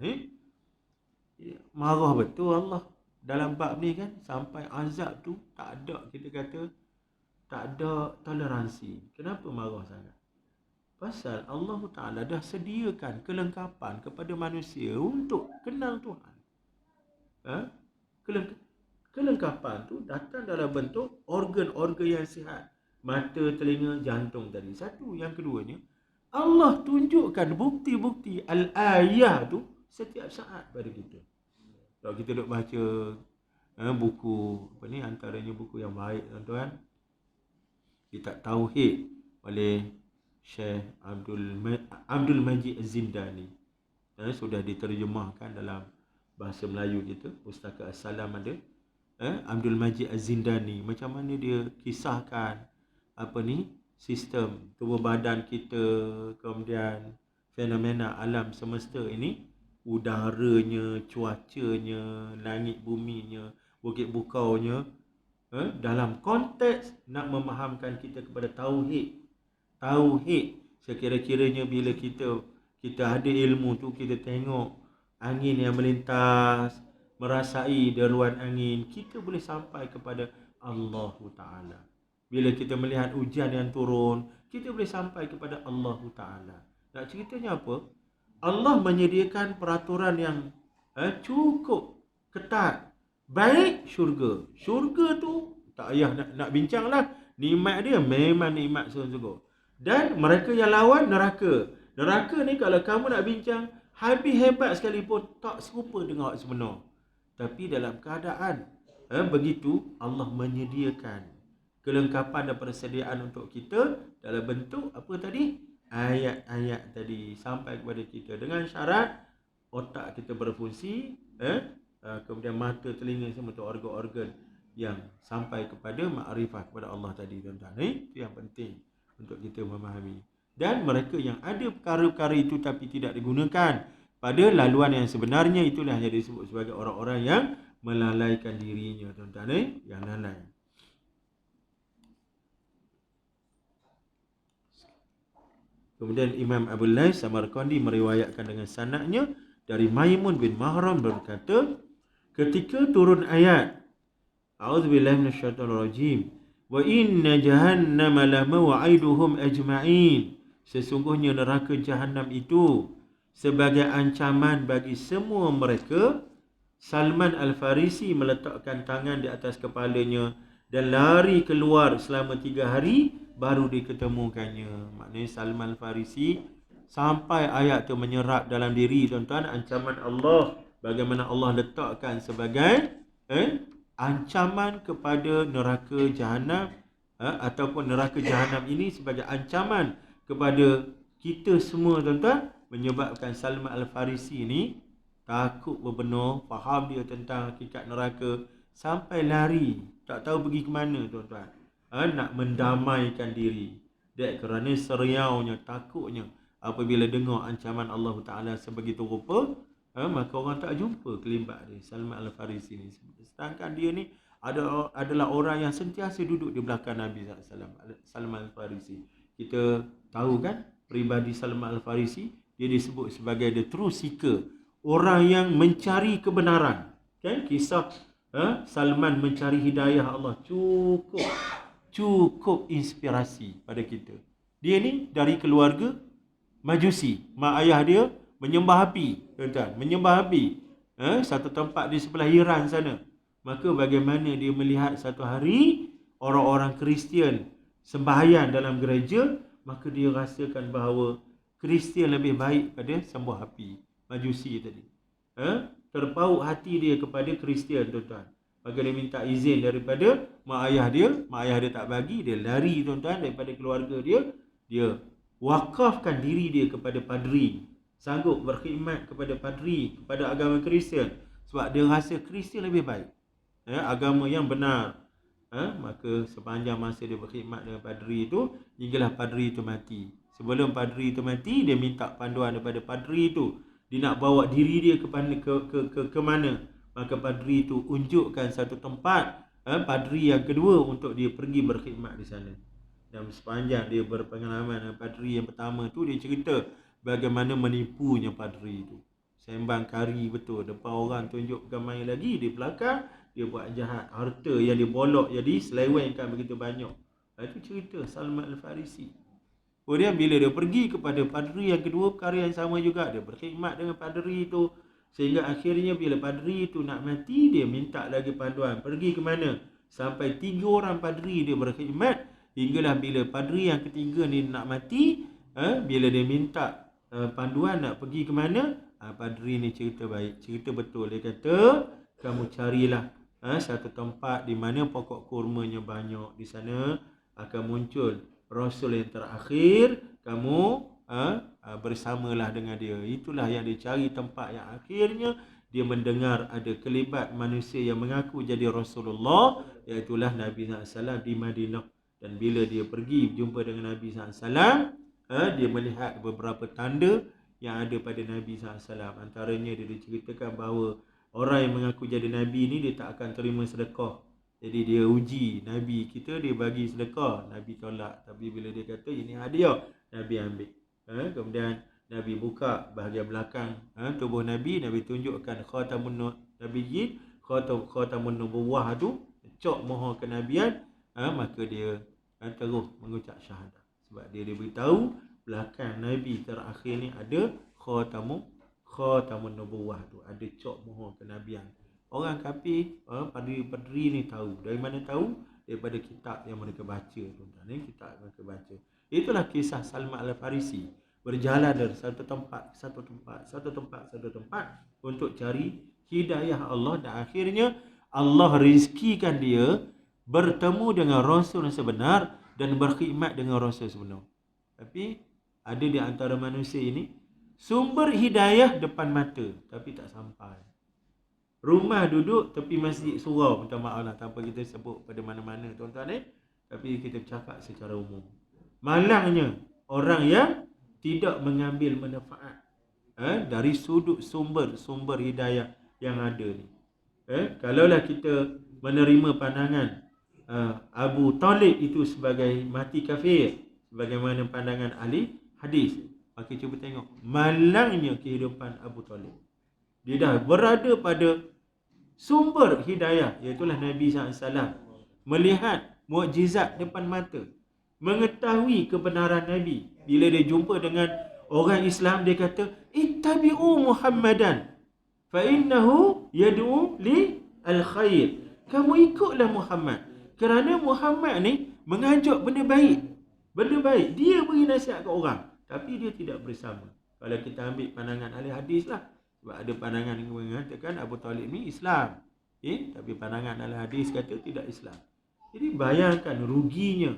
Marah betul Allah dalam bab ni kan, sampai azab tu tak ada, kita kata tak ada toleransi. Kenapa marah sangat? Pasal Allah Ta'ala dah sediakan kelengkapan kepada manusia untuk kenal Tuhan. kelengkapan tu datang dalam bentuk organ-organ yang sihat. Mata, telinga, jantung tadi. Satu. Yang keduanya, Allah tunjukkan bukti-bukti al-ayah tu setiap saat pada kita. Kalau kita duk baca buku antaranya buku yang baik tuan-tuan, Kitab Tauhid oleh Syekh Abdul Majid Az-Zindani, sudah diterjemahkan dalam bahasa Melayu kita. Pustaka As-Salam ada. Abdul Majid Az-Zindani, macam mana dia kisahkan sistem tubuh badan kita, kemudian fenomena alam semesta ini, udaranya, cuacanya, langit buminya, bukit bukaunya, dalam konteks nak memahamkan kita kepada tauhid. Sekira-kiranya bila kita ada ilmu tu, kita tengok angin yang melintas, merasai deruan angin, kita boleh sampai kepada Allah Ta'ala. Bila kita melihat hujan yang turun, kita boleh sampai kepada Allah Ta'ala. Nak ceritanya apa? Allah menyediakan peraturan yang cukup ketat. Baik syurga. Syurga tu tak payah nak bincang lah. Nikmat dia memang nikmat sungguh-sungguh. Dan mereka yang lawan neraka. Neraka ni kalau kamu nak bincang, habis hebat sekalipun tak serupa dengan hak sebenar. Tapi dalam keadaan begitu, Allah menyediakan kelengkapan dan persediaan untuk kita dalam bentuk apa tadi? Ayat-ayat tadi sampai kepada kita dengan syarat otak kita berfungsi, kemudian mata, telinga semua tu organ-organ yang sampai kepada makrifah kepada Allah tadi, tuan-tuan. Itu yang penting untuk kita memahami. Dan mereka yang ada perkara-perkara itu tapi tidak digunakan pada laluan yang sebenarnya, itulah yang disebut sebagai orang-orang yang melalaikan dirinya, tuan-tuan. Yang lalai. Kemudian Imam Abu Lais Samarqandi meriwayatkan dengan sanadnya dari Maimun bin Mahram berkata, ketika turun ayat A'udzubillahi minasyaitonirrajim, wa inna jahannama lamaw'iduhum ajma'in, sesungguhnya neraka Jahannam itu sebagai ancaman bagi semua mereka, Salman Al-Farisi meletakkan tangan di atas kepalanya dan lari keluar selama 3 hari baru diketemukannya. Maknanya Salman Al-Farisi sampai ayat tu menyerap dalam diri, tuan-tuan, ancaman Allah, bagaimana Allah letakkan sebagai ancaman kepada neraka Jahannam, ataupun neraka Jahannam ini sebagai ancaman kepada kita semua, tuan-tuan, menyebabkan Salman Al-Farisi ni takut benar, faham dia tentang hakikat neraka, sampai lari, tak tahu pergi ke mana, tuan-tuan, nak mendamaikan diri. Dia kerana seriaunya, takutnya apabila dengar ancaman Allah Ta'ala sebegitu rupa, maka orang tak jumpa kelibat dia, Salman Al-Farisi ni. Sedangkan dia ni adalah orang yang sentiasa duduk di belakang Nabi SAW, Salman Al-Farisi. Kita tahu kan peribadi Salman Al-Farisi, dia disebut sebagai the true seeker, orang yang mencari kebenaran. Kan kisah Salman mencari hidayah Allah cukup inspirasi pada kita. Dia ni dari keluarga Majusi, mak ayah dia menyembah api, tuan-tuan, menyembah api. Satu tempat di sebelah Iran sana. Maka bagaimana dia melihat satu hari orang-orang Kristian sembahyang dalam gereja, maka dia rasakan bahawa Kristian lebih baik pada sembah api, Majusi tadi. Terpaut hati dia kepada Kristian, tuan-tuan. Maka dia minta izin daripada mak ayah dia tak bagi, dia lari, tuan-tuan, daripada keluarga dia wakafkan diri dia kepada padri, sanggup berkhidmat kepada padri, kepada agama Kristian, sebab dia rasa Kristian lebih baik, agama yang benar. Maka sepanjang masa dia berkhidmat dengan padri itu, hinggalah padri itu mati. Sebelum padri itu mati, dia minta panduan daripada padri itu, dia nak bawa diri dia ke mana. Maka padri itu unjukkan satu tempat, padri yang kedua, untuk dia pergi berkhidmat di sana. Dan sepanjang dia berpengalaman dengan padri yang pertama tu, dia cerita bagaimana menipunya padri itu. Sembang kari betul, depan orang tunjukkan main lagi, di belakang dia buat jahat. Harta yang dia bolok jadi selewengkan begitu banyak. Itu cerita Salman Al-Farisi. Kemudian bila dia pergi kepada padri yang kedua, perkara yang sama juga. Dia berkhidmat dengan padri itu, Sehingga akhirnya bila padri itu nak mati, dia minta lagi panduan. Pergi ke mana? Sampai 3 orang padri dia berkhidmat. Hinggalah bila padri yang ketiga ni nak mati, bila dia minta panduan nak pergi ke mana, padri ni cerita baik, cerita betul. Dia kata, kamu carilah satu tempat di mana pokok kurmanya banyak. Di sana akan muncul Rasul yang terakhir. Kamu bersamalah dengan dia. Itulah yang dia cari, tempat yang akhirnya dia mendengar ada kelibat manusia yang mengaku jadi Rasulullah, iaitulah Nabi SAW di Madinah. Dan bila dia pergi jumpa dengan Nabi SAW, dia melihat beberapa tanda yang ada pada Nabi SAW. Antaranya dia diceritakan bahawa orang yang mengaku jadi Nabi ni dia tak akan terima sedekah. Jadi dia uji Nabi kita, dia bagi sedekah, Nabi tolak. Tapi bila dia kata ini hadiah, Nabi ambil. Kemudian Nabi buka bahagian belakang tubuh Nabi, Nabi tunjukkan khatamun nabiyyin, khatamun nubuwah tu, cok mohon kenabian, maka dia terus mengucap syahadah. Sebab dia beritahu belakang Nabi terakhir ni ada khatamun nubuwah tu, ada cok mohon kenabian. Orang kafir, padri ni tahu. Dari mana tahu? Daripada kitab yang mereka baca, tuan-tuan. Kitab yang mereka baca. Itulah kisah Salman Al-Farisi. Berjalan dari satu tempat untuk cari hidayah Allah, dan akhirnya Allah rizkikan dia bertemu dengan Rasul yang sebenar dan berkhidmat dengan Rasul sebenar. Tapi ada di antara manusia ini sumber hidayah depan mata tapi tak sampai. Rumah duduk tepi masjid surau, minta maaf lah tanpa kita sebut pada mana-mana, tuan-tuan tapi kita cakap secara umum. Malangnya orang yang tidak mengambil manfaat dari sudut sumber hidayah yang ada ni. Kalaulah kita menerima pandangan Abu Talib itu sebagai mati kafir, sebagaimana pandangan ahli hadis, maka cuba tengok malangnya kehidupan Abu Talib. Dia dah berada pada sumber hidayah, iaitulah Nabi SAW. Melihat mukjizat depan mata, mengetahui kebenaran Nabi. Bila dia jumpa dengan orang Islam, dia kata, ittabi'u Muhammadan fa innahu yad'u li al-khair. Kamu ikutlah Muhammad, kerana Muhammad ni mengajak benda baik. Benda baik. Dia beri nasihat ke orang, tapi dia tidak bersama. Kalau kita ambil pandangan ahli hadis lah, sebab ada pandangan yang mengatakan Abu Talib ni Islam, tapi pandangan ahli hadis kata tidak Islam. Jadi bayangkan ruginya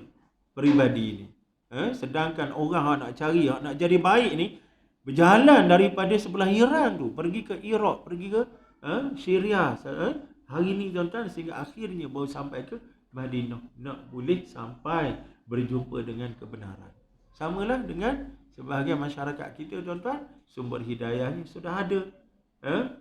peribadi ni. Sedangkan orang nak cari, nak jadi baik ni, berjalan daripada sebelah Iran tu, pergi ke Iraq, pergi ke Syria, hari ni tuan-tuan, sehingga akhirnya baru sampai ke Madinah. Nak boleh sampai berjumpa dengan kebenaran. Samalah dengan sebahagian masyarakat kita, tuan-tuan, sumber hidayahnya sudah ada.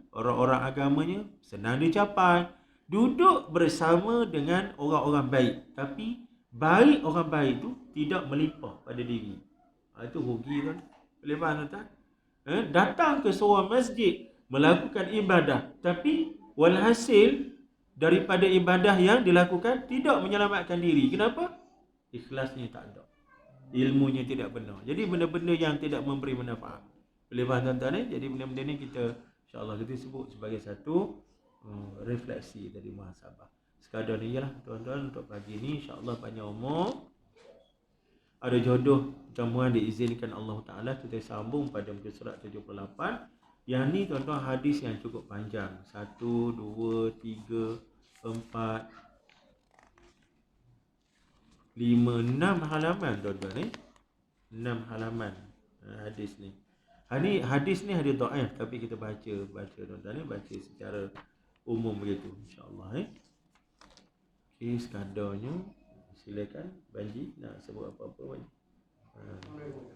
Orang-orang agamanya senang dicapai. Duduk bersama dengan orang-orang baik, tapi baik orang baik itu tidak melimpah pada diri. Itu rugi kan. Boleh faham tuan? Datang ke seorang masjid melakukan ibadah, tapi walhasil daripada ibadah yang dilakukan tidak menyelamatkan diri. Kenapa? Ikhlasnya tak ada, ilmunya tidak benar. Jadi benda-benda yang tidak memberi manfaat. Boleh faham tuan-tuan? Jadi benda-benda ni kita insya-Allah kita sebut sebagai satu refleksi dari muhasabah. Sekadar ni lah tuan-tuan untuk pagi ni, insya-Allah panjang umur. Ada jodoh pertemuan diizinkan Allah Ta'ala, kita sambung pada muka surat 78. Yang ni tuan-tuan hadis yang cukup panjang. 1, 2, 3, 4, 5, 6 halaman tuan-tuan 6 halaman hadis ni. Hadis ni hadis dhaif, tapi kita baca tuan-tuan baca secara umum begitu insya-Allah Okey, sekadarnya silakan Banji nak sebut apa-apa Banji.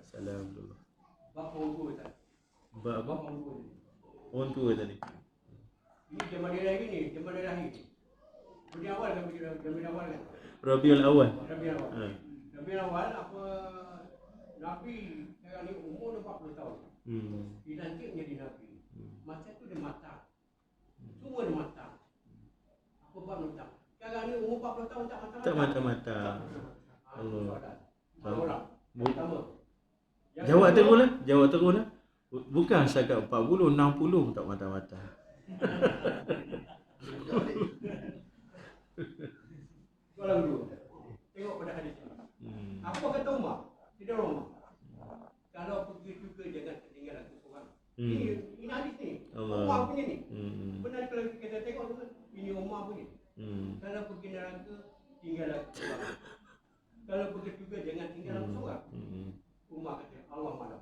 Salam dulu. Bab orang tua tak? Bab orang tua tadi. Ini zaman dia lagi ni, zaman dia lahir. Rabiul awal kan, Rabiul awal kan. Rabiul awal. Rabiul awal apa Nabi sekarang ni umur 40 tahun. Dilantik menjadi Nabi. Masa tu dia matang. Semua dia matang. Apa bab matang? Sekarang ni umur 40 tahun tak matang-matang. Tak matang-matang. Allah. Pertama. Jawab teruslah. Bukan setakat 40, 60 pun tak mata-mata. Soalan dulu. Tengok pada hadis ini. Apa kata Umar? Tidak Umar. Kalau pergi juga jangan tertinggal aku seorang. Ini hadis ni. Umar punya ni. Benar kalau kita tengok tu, ini Umar punya. Kalau pergi neraka, tinggal aku seorang. Kalau pergi juga jangan tinggal aku seorang. Umar kata, Allah malam.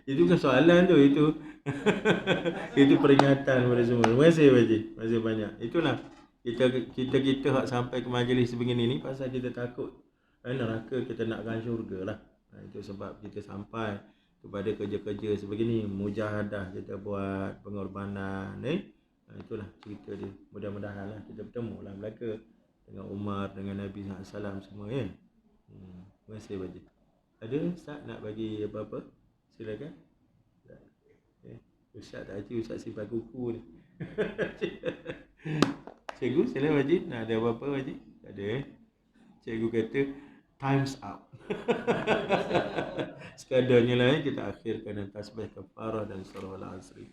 Itu kan soalan tu, itu itu peringatan pada semua. Terima kasih Pak Haji. Terima kasih banyak. Itulah kita hak sampai ke majlis sebegini ni pasal kita takut neraka, kita nakkan syurga lah. Itu sebab kita sampai kepada kerja-kerja sebegini, mujahadah kita buat, pengorbanan itulah cerita dia. Mudah-mudahan lah kita bertemu lah Melaka dengan Umar, dengan Nabi SAW semua ya. Terima kasih Pak Haji. Ada Ustaz nak bagi apa-apa? Silakan. Ustaz tak ada, Ustaz simpan kuku ni. Cikgu, silakan Pak Haji. Nak ada apa-apa Pak Haji? Tak ada Cikgu kata time's up. Sekadarnya lah kita akhirkan tasbih kafarah dan surah al-asri.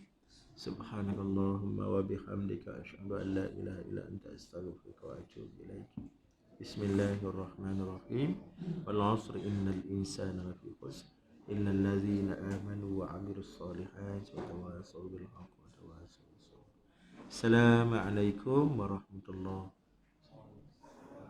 Subhanakallahumma wa bihamdika asyhadu an la ilaha illa anta astaghfiruka wa atubu ilaik. Bismillahirrahmanirrahim. Wal 'asri innal insana lafi khusr illa allazina amanu wa 'amilus solihati wa tawassaw bil haqqi wa tawassaw bis sabr. Assalamualaikum warahmatullahi